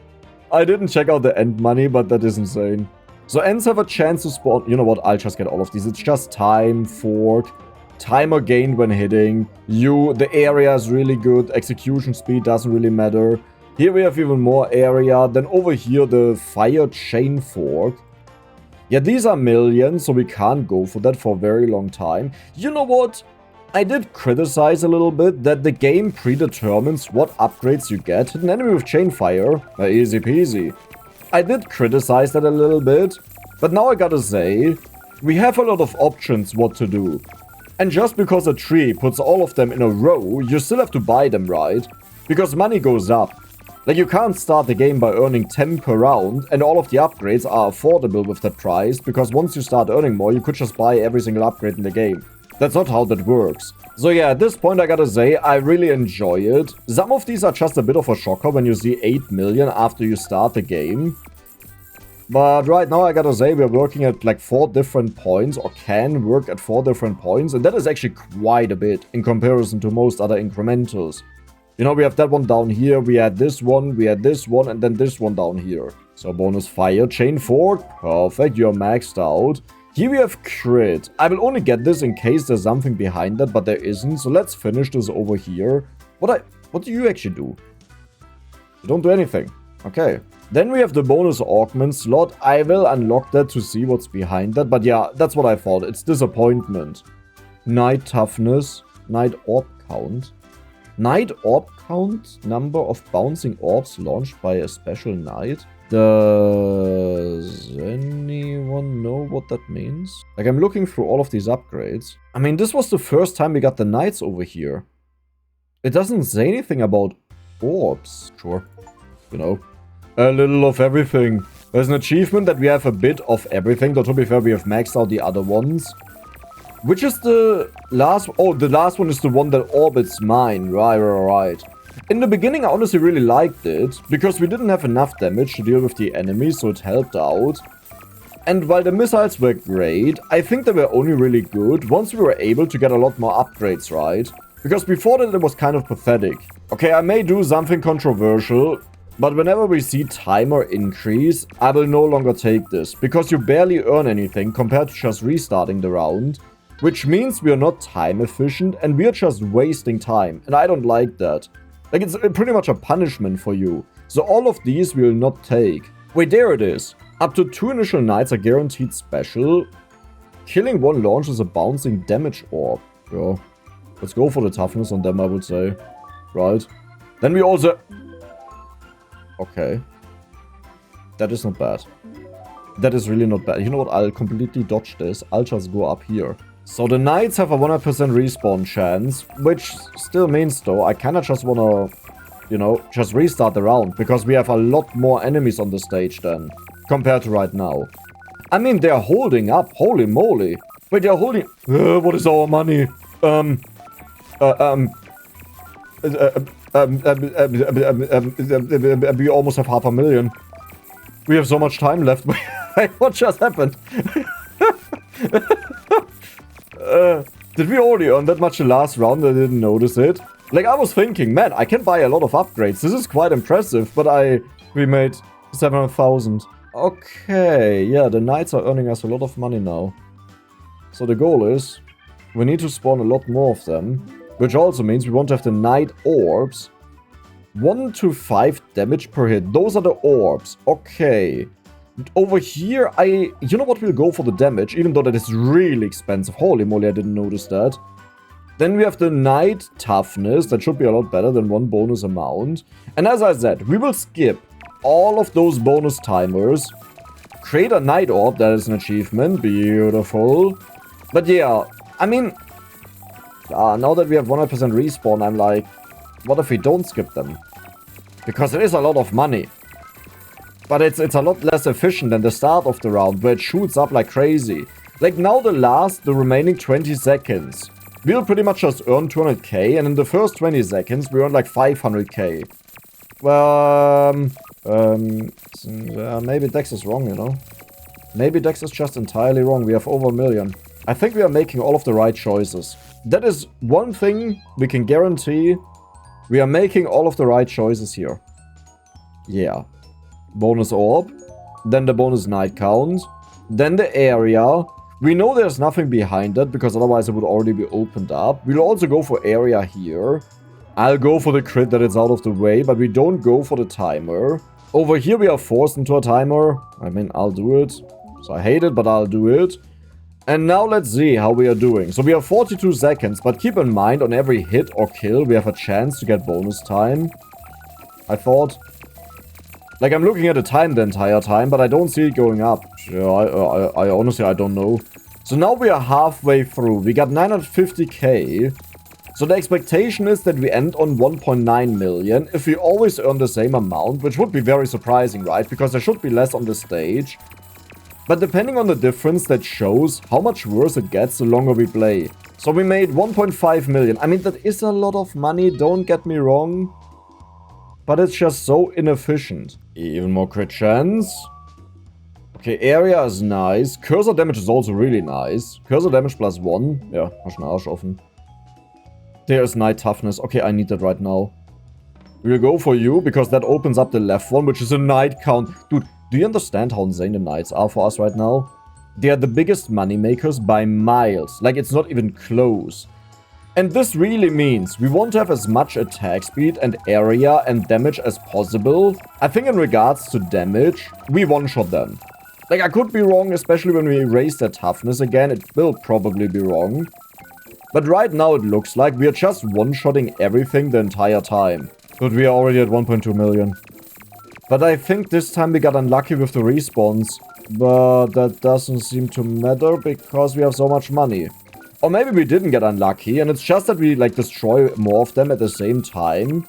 Speaker 1: I didn't check out the end money, but that is insane. So ends have a chance to spawn. You know what? I'll just get all of these. It's just time, fork, timer gained when hitting. The area is really good. Execution speed doesn't really matter. Here we have even more area. Then over here, the fire chain fork. Yeah, these are millions, so we can't go for that for a very long time. You know what? I did criticize a little bit that the game predetermines what upgrades you get. Hit an enemy with chain fire. Easy peasy. I did criticize that a little bit, but now I gotta say, we have a lot of options what to do. And just because a tree puts all of them in a row, you still have to buy them, right? Because money goes up. Like, you can't start the game by earning 10 per round, and all of the upgrades are affordable with that price, because once you start earning more, you could just buy every single upgrade in the game. That's not how that works. So yeah, at this point I gotta say, I really enjoy it. Some of these are just a bit of a shocker when you see 8 million after you start the game. But right now I gotta say, we're working at like 4 different points, or can work at 4 different points, and that is actually quite a bit in comparison to most other incrementals. You know, we have that one down here, we had this one, and then this one down here. So bonus fire, chain fork, perfect, you're maxed out. Here we have crit. I will only get this in case there's something behind that, but there isn't. So let's finish this over here. What do you actually do? You don't do anything. Okay. Then we have the bonus augment slot. I will unlock that to see what's behind that. But yeah, that's what I thought. It's disappointment. Night toughness. Night orb count. Night orb count. Number of bouncing orbs launched by a special knight. Does anyone know what that means? Like, I'm looking through all of these upgrades. I mean, this was the first time we got the knights over here. It doesn't say anything about orbs. Sure. You know. A little of everything. There's an achievement that we have a bit of everything. Though, to be fair, we have maxed out the other ones. Which is the last... Oh, the last one is the one that orbits mine. Right. In the beginning, I honestly really liked it, because we didn't have enough damage to deal with the enemies, so it helped out. And while the missiles were great, I think they were only really good once we were able to get a lot more upgrades, right? Because before that, it was kind of pathetic. Okay, I may do something controversial, but whenever we see timer increase, I will no longer take this, because you barely earn anything compared to just restarting the round. which means we are not time efficient and we are just wasting time. And I don't like that. Like, it's pretty much a punishment for you. So all of these we will not take. Wait, there it is. Up to 2 initial knights are guaranteed special. Killing one launches a bouncing damage orb. Yeah. Let's go for the toughness on them, I would say. Right. Then we also... Okay. That is not bad. That is really not bad. You know what? I'll completely dodge this. I'll just go up here. So the knights have a 100% respawn chance, which still means, though, I kinda just wanna, you know, just restart the round, because we have a lot more enemies on the stage then, compared to right now. I mean, they're holding up. Holy moly. Wait, they're holding... what is our money? We almost have 500,000. We have so much time left. Wait, what just happened? Did we already earn that much the last round? I didn't notice it. Like, I was thinking, man, I can buy a lot of upgrades. This is quite impressive, but we made 700,000. Okay, yeah, the knights are earning us a lot of money now. So the goal is, we need to spawn a lot more of them, which also means we want to have the knight orbs. 1 to 5 damage per hit. Those are the orbs. Okay. Over here, you know what, we'll go for the damage, even though that is really expensive. Holy moly, I didn't notice that. Then we have the knight toughness. That should be a lot better than 1 bonus amount. And as I said, we will skip all of those bonus timers. Create a knight orb. That is an achievement. Beautiful. But yeah, I mean, now that we have 100% respawn, I'm like, what if we don't skip them? Because it is a lot of money. But it's a lot less efficient than the start of the round, where it shoots up like crazy. Like now the remaining 20 seconds. We'll pretty much just earn 200k, and in the first 20 seconds we earn like 500k. Well, maybe Dex is wrong, you know? Maybe Dex is just entirely wrong. We have over 1 million. I think we are making all of the right choices. That is one thing we can guarantee. We are making all of the right choices here. Yeah. Bonus orb. Then the bonus knight count. Then the area. We know there's nothing behind that, because otherwise it would already be opened up. We'll also go for area here. I'll go for the crit that it's out of the way, but we don't go for the timer. Over here we are forced into a timer. I mean, I'll do it. So I hate it, but I'll do it. And now let's see how we are doing. So we have 42 seconds, but keep in mind, on every hit or kill, we have a chance to get bonus time. I thought. Like, I'm looking at the time the entire time, but I don't see it going up. Yeah, I honestly, I don't know. So now we are halfway through. We got 950k. So the expectation is that we end on 1.9 million if we always earn the same amount, which would be very surprising, right? Because there should be less on the stage. But depending on the difference, that shows how much worse it gets the longer we play. So we made 1.5 million. I mean, that is a lot of money, don't get me wrong. But it's just so inefficient. Even more crit chance. Okay, area is nice. Cursor damage is also really nice. Cursor damage +1. Ja, mach den Arsch offen. There is knight toughness. Okay, I need that right now. We'll go for you, because that opens up the left one, which is a knight count. Dude, do you understand how insane the knights are for us right now? They are the biggest money makers by miles. Like, it's not even close. And this really means we want to have as much attack speed and area and damage as possible. I think in regards to damage, we one-shot them. Like, I could be wrong, especially when we raise their toughness again. It will probably be wrong. But right now it looks like we are just one-shotting everything the entire time. But we are already at 1.2 million. But I think this time we got unlucky with the respawns. But that doesn't seem to matter because we have so much money. Or maybe we didn't get unlucky and it's just that we like destroy more of them at the same time.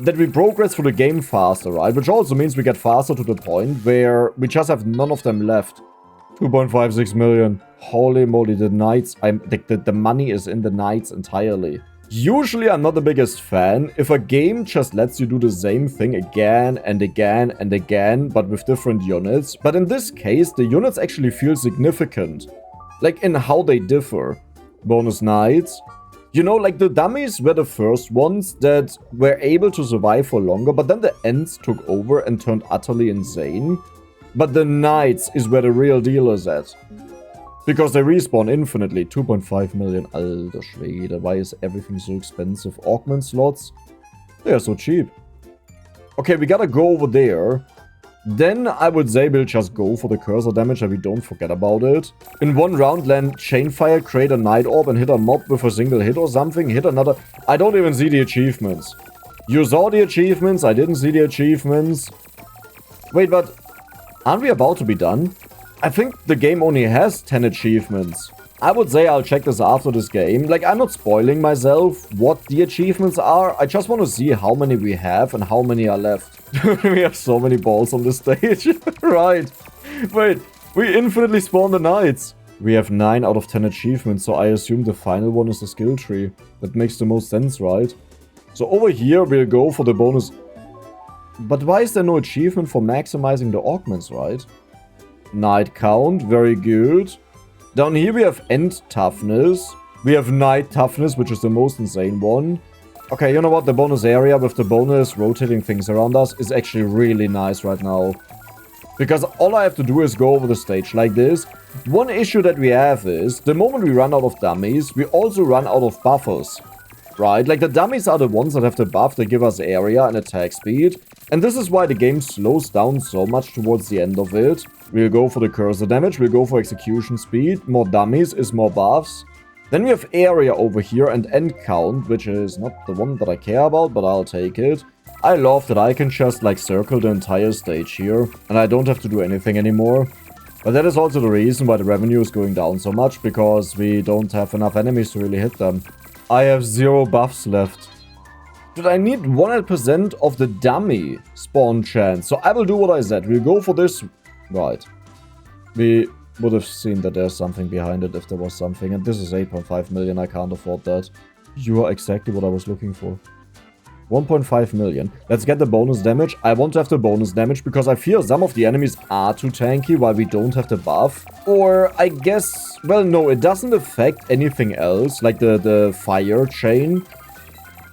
Speaker 1: That we progress through the game faster, right? Which also means we get faster to the point where we just have none of them left. 2.56 million. Holy moly, the knights. The money is in the knights entirely. Usually I'm not the biggest fan if a game just lets you do the same thing again and again and again, but with different units. But in this case, the units actually feel significant. Like in how they differ. Bonus knights. You know, like the dummies were the first ones that were able to survive for longer, but then the ends took over and turned utterly insane. But the knights is where the real deal is at. Because they respawn infinitely. 2.5 million. Alter Schwede. Why is everything so expensive? Augment slots? They are so cheap. Okay, we gotta go over there. Then I would say we'll just go for the cursor damage and we don't forget about it. In one round, land Chainfire, create a Night Orb and hit a mob with a single hit or something. Hit another... I don't even see the achievements. You saw the achievements, I didn't see the achievements. Wait, but... aren't we about to be done? I think the game only has 10 achievements. I would say I'll check this after this game. Like, I'm not spoiling myself what the achievements are. I just want to see how many we have and how many are left. We have so many balls on this stage. Right. Wait, we infinitely spawn the knights. We have 9 out of 10 achievements, so I assume the final one is the skill tree. That makes the most sense, right? So over here, we'll go for the bonus. But why is there no achievement for maximizing the augments, right? Knight count, very good. Down here we have end toughness. We have knight toughness, which is the most insane one. Okay, you know what? The bonus area with the bonus rotating things around us is actually really nice right now. Because all I have to do is go over the stage like this. One issue that we have is, the moment we run out of dummies, we also run out of buffers. Right? Like, the dummies are the ones that have the buff that give us area and attack speed. And this is why the game slows down so much towards the end of it. We'll go for the cursor damage, we'll go for execution speed. More dummies is more buffs. Then we have area over here and end count, which is not the one that I care about, but I'll take it. I love that I can just, like, circle the entire stage here, and I don't have to do anything anymore. But that is also the reason why the revenue is going down so much, because we don't have enough enemies to really hit them. I have 0 buffs left. Dude, I need 100% of the dummy spawn chance. So I will do what I said. We'll go for this. Right. We would have seen that there's something behind it if there was something. And this is 8.5 million. I can't afford that. You are exactly what I was looking for. 1.5 million. Let's get the bonus damage. I want to have the bonus damage because I fear some of the enemies are too tanky while we don't have the buff. Or I guess... well, no, it doesn't affect anything else. Like the fire chain.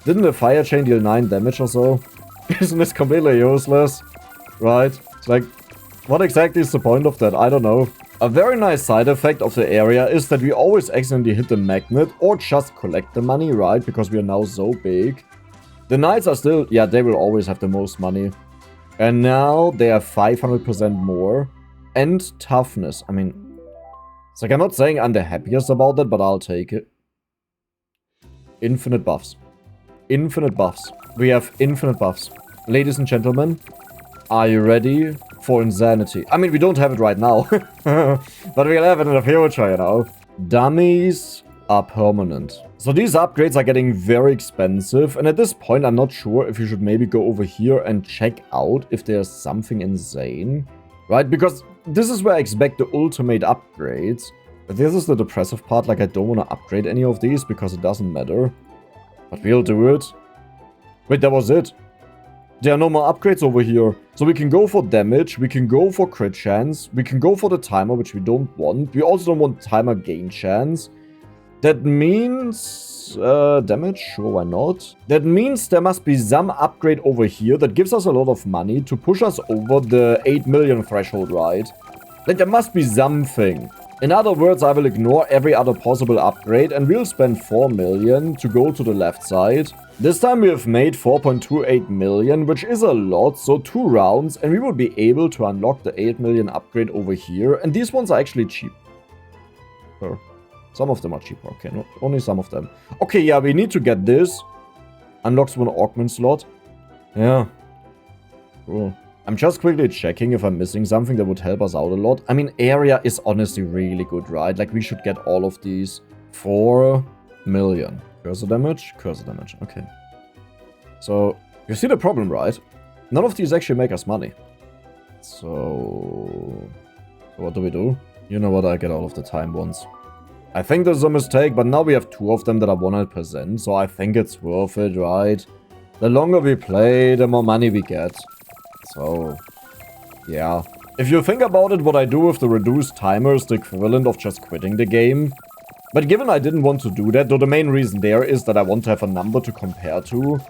Speaker 1: Didn't the fire chain deal 9 damage or so? Isn't this completely useless? Right? Like, what exactly is the point of that? I don't know. A very nice side effect of the area is that we always accidentally hit the magnet or just collect the money, right? Because we are now so big. The knights are still... yeah, they will always have the most money. And now they have 500% more. And toughness. I mean... it's like, I'm not saying I'm the happiest about that, but I'll take it. Infinite buffs. Infinite buffs. We have infinite buffs. Ladies and gentlemen, are you ready for insanity? I mean, we don't have it right now. But we'll have it in the future, you know. Dummies are permanent. So these upgrades are getting very expensive. And at this point, I'm not sure if you should maybe go over here and check out if there's something insane. Right? Because this is where I expect the ultimate upgrades. But this is the depressive part. Like, I don't want to upgrade any of these because it doesn't matter. But we'll do it. Wait, that was it. There are no more upgrades over here. So we can go for damage. We can go for crit chance. We can go for the timer, which we don't want. We also don't want timer gain chance. That means... damage? Sure, why not? That means there must be some upgrade over here that gives us a lot of money to push us over the 8 million threshold, right? Like, there must be something. In other words, I will ignore every other possible upgrade and we'll spend 4 million to go to the left side. This time we have made 4.28 million, which is a lot, so 2 rounds and we will be able to unlock the 8 million upgrade over here. And these ones are actually cheap. Some of them are cheaper, okay, no, only some of them. Okay, yeah, we need to get this. Unlocks 1 augment slot. Yeah. Cool. I'm just quickly checking if I'm missing something that would help us out a lot. I mean, area is honestly really good, right? Like, we should get all of these. 4 million. Cursor damage? Cursor damage, okay. So, you see the problem, right? None of these actually make us money. So what do? You know what, I get all of the time ones. I think this is a mistake, but now we have 2 of them that are 100%, so I think it's worth it, right? The longer we play, the more money we get. So, yeah. If you think about it, what I do with the reduced timer is the equivalent of just quitting the game. But given I didn't want to do that, though the main reason there is that I want to have a number to compare to.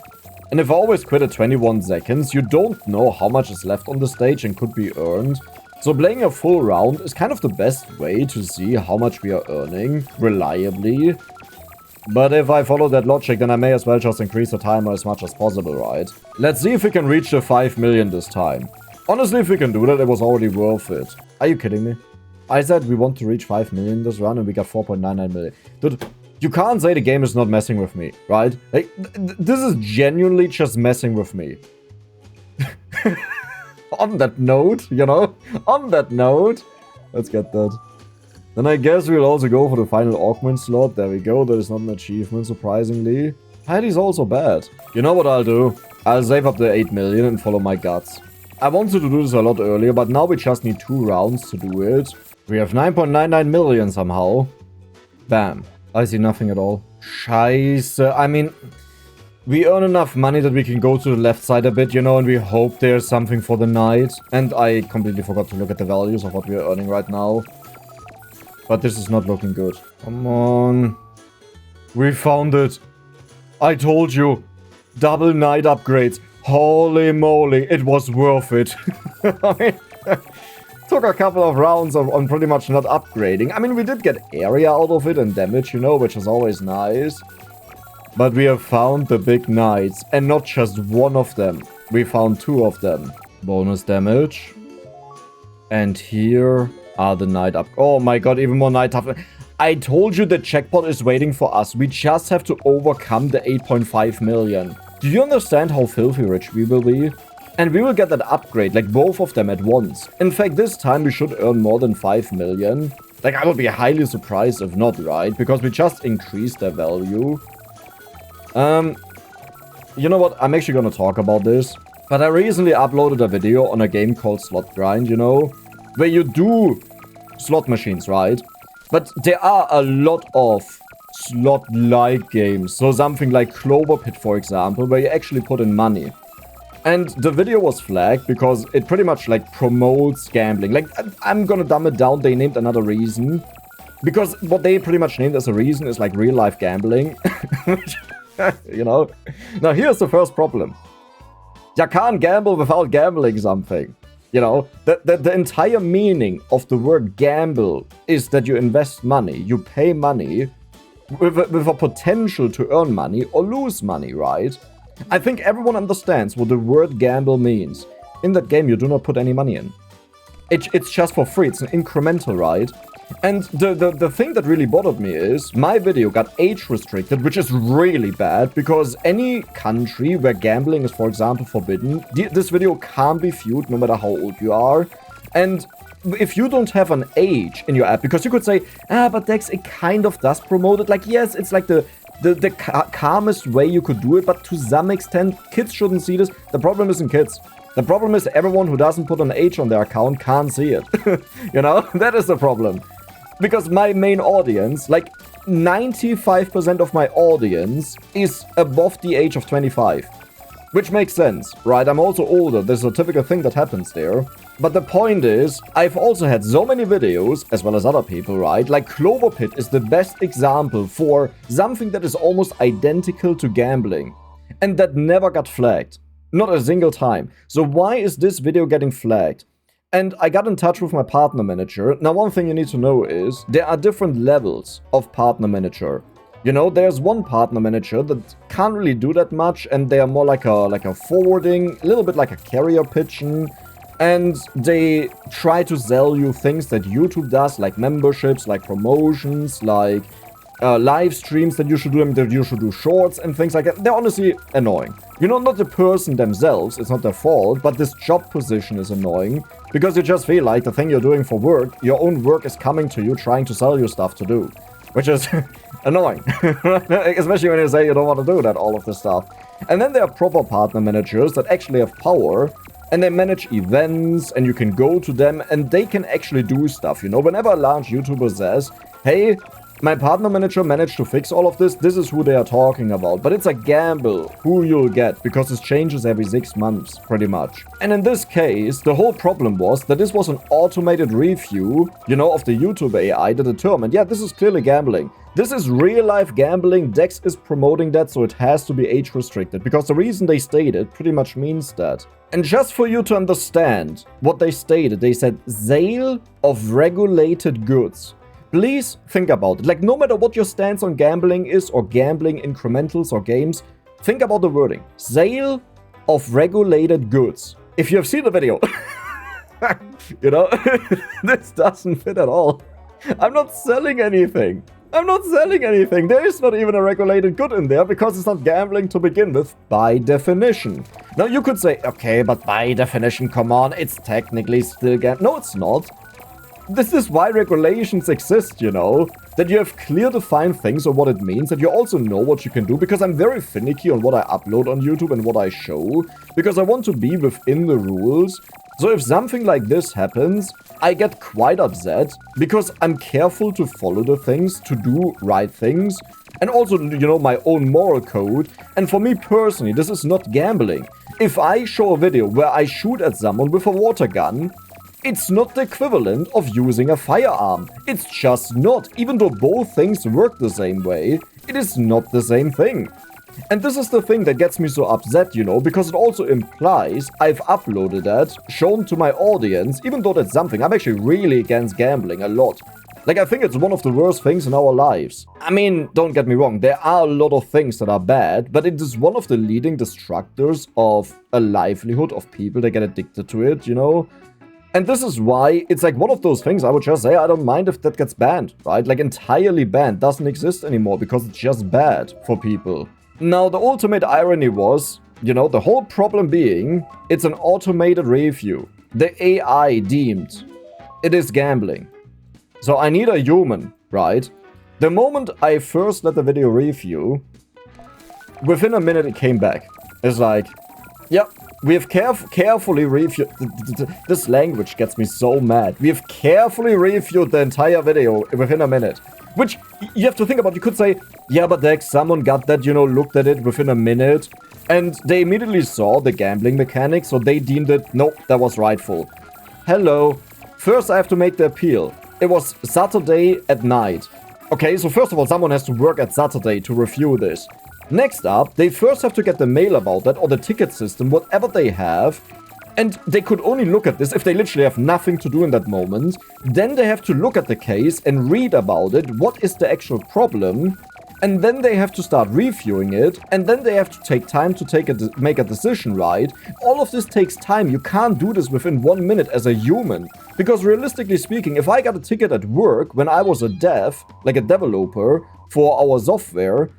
Speaker 1: And if I always quit at 21 seconds, you don't know how much is left on the stage and could be earned. So playing a full round is kind of the best way to see how much we are earning reliably. But if I follow that logic, then I may as well just increase the timer as much as possible, right? Let's see if we can reach the 5 million this time. Honestly, if we can do that, it was already worth it. Are you kidding me? I said we want to reach 5 million this run and we got 4.99 million. Dude, you can't say the game is not messing with me, right? Like, this is genuinely just messing with me. On that note, you know? On that note, let's get that. Then I guess we'll also go for the final augment slot. There we go. That is not an achievement, surprisingly. Heidi's also bad. You know what I'll do? I'll save up the 8 million and follow my guts. I wanted to do this a lot earlier, but now we just need 2 rounds to do it. We have 9.99 million somehow. Bam. I see nothing at all. Scheiße. I mean, we earn enough money that we can go to the left side a bit, you know, and we hope there's something for the night. And I completely forgot to look at the values of what we are earning right now. But this is not looking good. Come on. We found it. I told you. Double night upgrades. Holy moly. It was worth it. I mean, took a couple of rounds on pretty much not upgrading. I mean, we did get area out of it and damage, you know, which is always nice. But we have found the big knights. And not just one of them. We found 2 of them. Bonus damage. And here are the knight up. Oh my god, even more knight up. I told you the jackpot is waiting for us. We just have to overcome the 8.5 million. Do you understand how filthy rich we will be? And we will get that upgrade, like both of them at once. In fact, this time we should earn more than 5 million. Like, I would be highly surprised if not, right? Because we just increased their value. You know what? I'm actually gonna talk about this. But I recently uploaded a video on a game called Slot Grind, you know? Where you do slot machines, right? But there are a lot of slot-like games. So something like Clover Pit, for example, where you actually put in money. And the video was flagged because it pretty much like promotes gambling. Like, I'm gonna dumb it down. They named another reason. Because what they pretty much named as a reason is like real-life gambling. You know? Now, here's the first problem. You can't gamble without gambling something. You know? The entire meaning of the word gamble is that you invest money. You pay money with a potential to earn money or lose money, right? I think everyone understands what the word gamble means. In that game, you do not put any money in. It's just for free. It's an incremental, right? And the thing that really bothered me is my video got age restricted, which is really bad because any country where gambling is, for example, forbidden, this video can't be viewed no matter how old you are. And if you don't have an age in your app, because you could say, but Dex, it kind of does promote it. Like, yes, it's like the calmest way you could do it, but to some extent, kids shouldn't see this. The problem isn't kids. The problem is everyone who doesn't put an age on their account can't see it. You know, that is the problem. Because my main audience, like 95% of my audience is above the age of 25. Which makes sense, right? I'm also older. There's a typical thing that happens there. But the point is, I've also had so many videos, as well as other people, right? Like Clover Pit is the best example for something that is almost identical to gambling. And that never got flagged. Not a single time. So why is this video getting flagged? And I got in touch with my partner manager. Now, one thing you need to know is there are different levels of partner manager. You know, there's one partner manager that can't really do that much, and they are more like a forwarding, a little bit like a carrier pigeon. And they try to sell you things that YouTube does, like memberships, like promotions, like live streams that you should do, that you should do shorts and things like that. They're honestly annoying. You know, not the person themselves, it's not their fault, but this job position is annoying because you just feel like the thing you're doing for work, your own work is coming to you trying to sell you stuff to do, which is annoying, especially when you say you don't want to do that, all of this stuff. And then there are proper partner managers that actually have power, and they manage events, and you can go to them, and they can actually do stuff, you know. Whenever a large YouTuber says, hey, my partner manager managed to fix all of this, this is who they are talking about. But it's a gamble who you'll get, because this changes every 6 months, pretty much. And in this case, the whole problem was that this was an automated review, you know, of the YouTube AI that determined, yeah, this is clearly gambling. This is real-life gambling. Dex is promoting that, so it has to be age-restricted. Because the reason they stated pretty much means that. And just for you to understand what they stated, they said, sale of regulated goods. Please think about it. Like, no matter what your stance on gambling is, or gambling incrementals or games, think about the wording. Sale of regulated goods. If you have seen the video, you know, this doesn't fit at all. I'm not selling anything. I'm not selling anything. There is not even a regulated good in there because it's not gambling to begin with by definition. Now you could say, okay, but by definition, come on, it's technically still gambling. No, it's not. This is why regulations exist, you know? That you have clear defined things on what it means, that you also know what you can do, because I'm very finicky on what I upload on YouTube and what I show, because I want to be within the rules. So if something like this happens, I get quite upset, because I'm careful to follow the things, to do right things, and also, you know, my own moral code. And for me personally, this is not gambling. If I show a video where I shoot at someone with a water gun, it's not the equivalent of using a firearm. It's just not. Even though both things work the same way, it is not the same thing. And this is the thing that gets me so upset, you know, because it also implies I've uploaded that, shown to my audience, even though that's something. I'm actually really against gambling a lot. Like, I think it's one of the worst things in our lives. I mean, don't get me wrong, there are a lot of things that are bad, but it is one of the leading destructors of a livelihood of people that get addicted to it, you know? And this is why it's like one of those things I would just say, I don't mind if that gets banned, right? Like, entirely banned, doesn't exist anymore because it's just bad for people. Now, the ultimate irony was, you know, the whole problem being, it's an automated review. The AI deemed it is gambling. So I need a human, right? The moment I first let the video review, within a minute it came back. It's like, yep. We have carefully reviewed... This language gets me so mad. We have carefully reviewed the entire video within a minute. Which, you have to think about. You could say, yeah, but Dex, someone got that, you know, looked at it within a minute. And they immediately saw the gambling mechanics, so they deemed it, nope, that was rightful. Hello. First, I have to make the appeal. It was Saturday at night. Okay, so first of all, someone has to work at Saturday to review this. Next up, they first have to get the mail about that, or the ticket system, whatever they have. And they could only look at this if they literally have nothing to do in that moment. Then they have to look at the case and read about it. What is the actual problem? And then they have to start reviewing it. And then they have to take time to make a decision, right? All of this takes time. You can't do this within 1 minute as a human. Because realistically speaking, if I got a ticket at work when I was a dev, like a developer, for our software...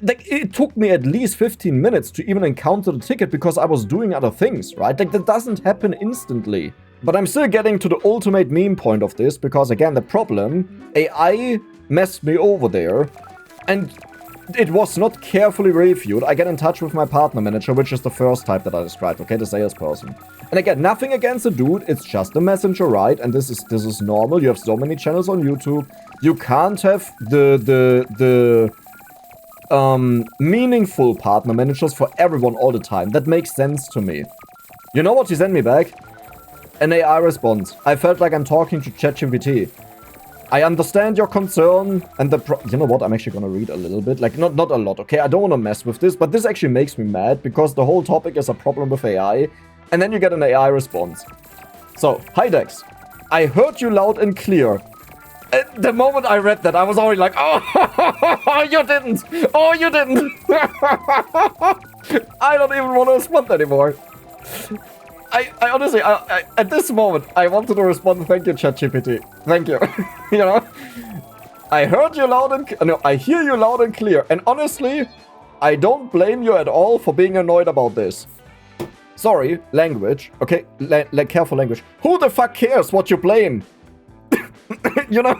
Speaker 1: Like, it took me at least 15 minutes to even encounter the ticket because I was doing other things, right? Like, that doesn't happen instantly. But I'm still getting to the ultimate meme point of this because, again, the problem, AI messed me over there and it was not carefully reviewed. I get in touch with my partner manager, which is the first type that I described, okay, the salesperson. And again, nothing against the dude, it's just a messenger, right? And this is normal. You have so many channels on YouTube. You can't have the meaningful partner managers for everyone all the time. That makes sense to me. You know what he sent me back? An AI response. I felt like I'm talking to ChatGPT. I understand your concern and you know what? I'm actually gonna read a little bit. Like, not a lot, okay? I don't want to mess with this, but this actually makes me mad because the whole topic is a problem with AI. And then you get an AI response. So, hi Dex. I heard you loud and clear. The moment I read that, I was already like, oh, you didn't. Oh, you didn't. I don't even want to respond anymore. I honestly, at this moment, I wanted to respond, thank you, ChatGPT. Thank you. You know? I heard you loud and... No, I hear you loud and clear. And honestly, I don't blame you at all for being annoyed about this. Sorry, language. Okay, careful language. Who the fuck cares what you blame? You know?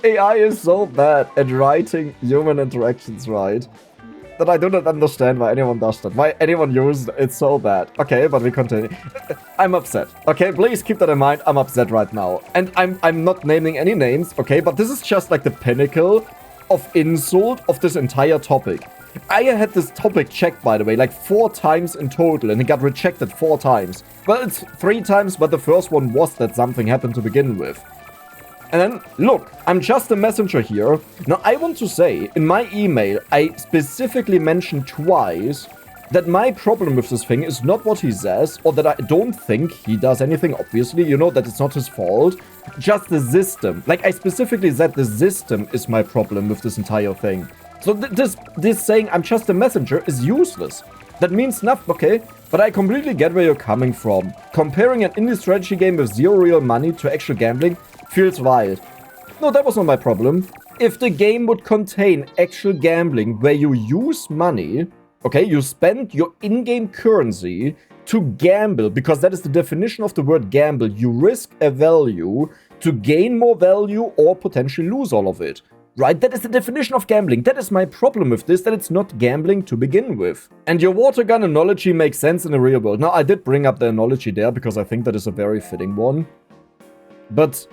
Speaker 1: AI is so bad at writing human interactions, right? That I do not understand why anyone does that. Why anyone uses it. It's so bad. Okay, but we continue. I'm upset. Okay, please keep that in mind. I'm upset right now. And I'm not naming any names, okay? But this is just like the pinnacle of insult of this entire topic. I had this topic checked, by the way, like 4 times in total, and it got rejected 4 times. Well, it's 3 times, but the first one was that something happened to begin with. And then, look, I'm just a messenger here. Now, I want to say, in my email, I specifically mentioned twice that my problem with this thing is not what he says, or that I don't think he does anything, obviously, you know, that it's not his fault, just the system. Like, I specifically said the system is my problem with this entire thing. So this saying I'm just a messenger is useless. That means nothing, okay? But I completely get where you're coming from. Comparing an indie strategy game with 0 real money to actual gambling feels wild. No, that was not my problem. If the game would contain actual gambling where you use money, okay, you spend your in-game currency to gamble, because that is the definition of the word gamble. You risk a value to gain more value or potentially lose all of it. Right? That is the definition of gambling. That is my problem with this, that it's not gambling to begin with. And your water gun analogy makes sense in the real world. Now, I did bring up the analogy there because I think that is a very fitting one. But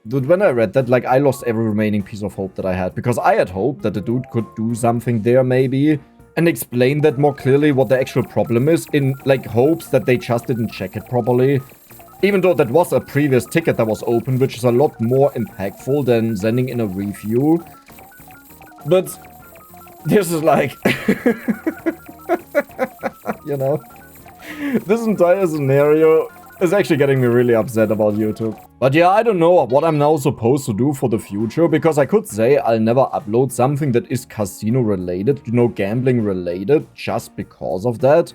Speaker 1: dude, when I read that, like, I lost every remaining piece of hope that I had, because I had hoped that the dude could do something there, maybe, and explain that more clearly what the actual problem is, in, like, hopes that they just didn't check it properly. Even though that was a previous ticket that was open, which is a lot more impactful than sending in a review. But this is like... you know? This entire scenario is actually getting me really upset about YouTube. But yeah, I don't know what I'm now supposed to do for the future, because I could say I'll never upload something that is casino related, you know, gambling related, just because of that.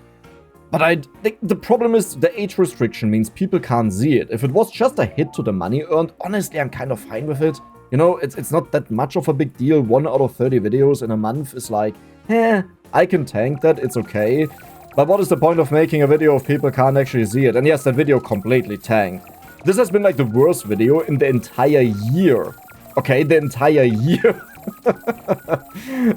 Speaker 1: But I think the problem is the age restriction means people can't see it. If it was just a hit to the money earned, honestly, I'm kind of fine with it. You know, it's not that much of a big deal. 1 out of 30 videos in a month is like, I can tank that, it's okay. But what is the point of making a video if people can't actually see it? And yes, that video completely tanked. This has been like the worst video in the entire year. Okay, the entire year.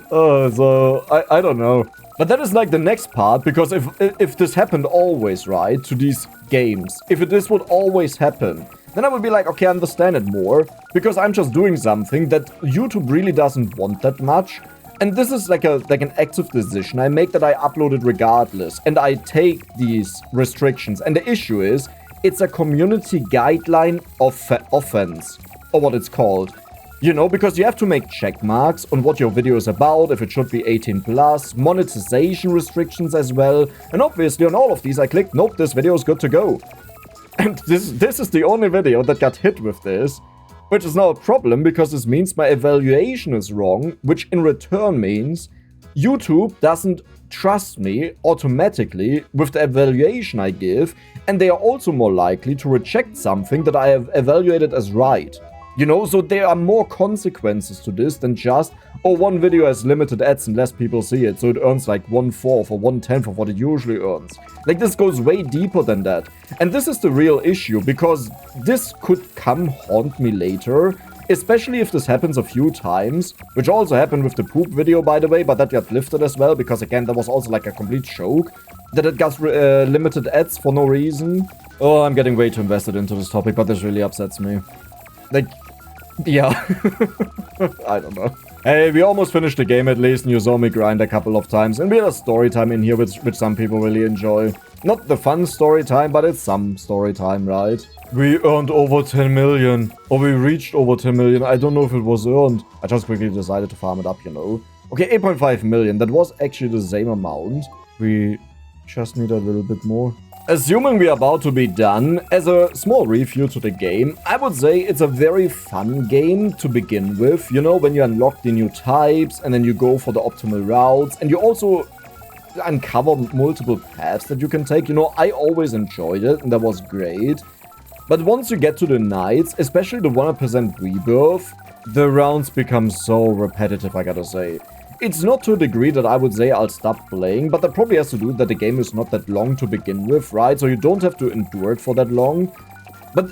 Speaker 1: So, I don't know. But that is like the next part, because if this happened always, right, to these games, if this would always happen, then I would be like, okay, I understand it more, because I'm just doing something that YouTube really doesn't want that much. And this is like an active decision I make, that I upload it regardless, and I take these restrictions. And the issue is, it's a community guideline of offense, or what it's called. You know, because you have to make check marks on what your video is about, if it should be 18 plus, monetization restrictions as well. And obviously on all of these I clicked, nope, this video is good to go. And this is the only video that got hit with this, which is now a problem, because this means my evaluation is wrong, which in return means YouTube doesn't trust me automatically with the evaluation I give, and they are also more likely to reject something that I have evaluated as right. You know, so there are more consequences to this than just, oh, one video has limited ads and less people see it, so it earns like 1/4 or 1/10 of what it usually earns. Like, this goes way deeper than that. And this is the real issue, because this could come haunt me later, especially if this happens a few times, which also happened with the poop video, by the way, but that got lifted as well, because again, that was also like a complete joke, that it got limited ads for no reason. Oh, I'm getting way too invested into this topic, but this really upsets me. Like, yeah. I don't know. Hey, we almost finished the game at least, and you saw me grind a couple of times, and we had a story time in here, which some people really enjoy. Not the fun story time, but it's some story time, right? We earned over 10 million. Or we reached over 10 million. I don't know if it was earned. I just quickly decided to farm it up, you know. Okay, 8.5 million. That was actually the same amount. We just need a little bit more. Assuming we are about to be done, as a small review to the game, I would say it's a very fun game to begin with. You know, when you unlock the new types, and then you go for the optimal routes, and you also uncover multiple paths that you can take. You know, I always enjoyed it, and that was great. But once you get to the nights, especially the 100% rebirth, the rounds become so repetitive, I gotta say. It's not to a degree that I would say I'll stop playing, but that probably has to do that the game is not that long to begin with, right? So you don't have to endure it for that long. But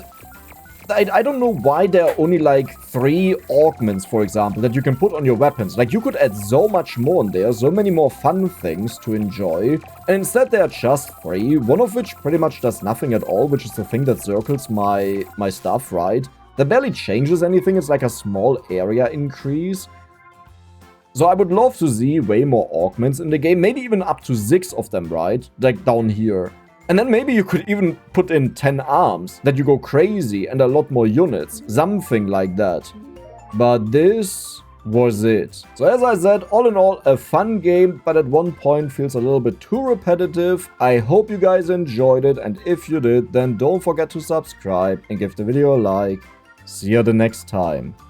Speaker 1: I don't know why there are only like 3 augments, for example, that you can put on your weapons. Like, you could add so much more in there, so many more fun things to enjoy. And instead there are just 3, one of which pretty much does nothing at all, which is the thing that circles my stuff, right? That barely changes anything, it's like a small area increase. So I would love to see way more augments in the game, maybe even up to 6 of them, right? Like down here. And then maybe you could even put in 10 arms, that you go crazy, and a lot more units. Something like that. But this was it. So as I said, all in all, a fun game, but at one point feels a little bit too repetitive. I hope you guys enjoyed it, and if you did, then don't forget to subscribe and give the video a like. See you the next time.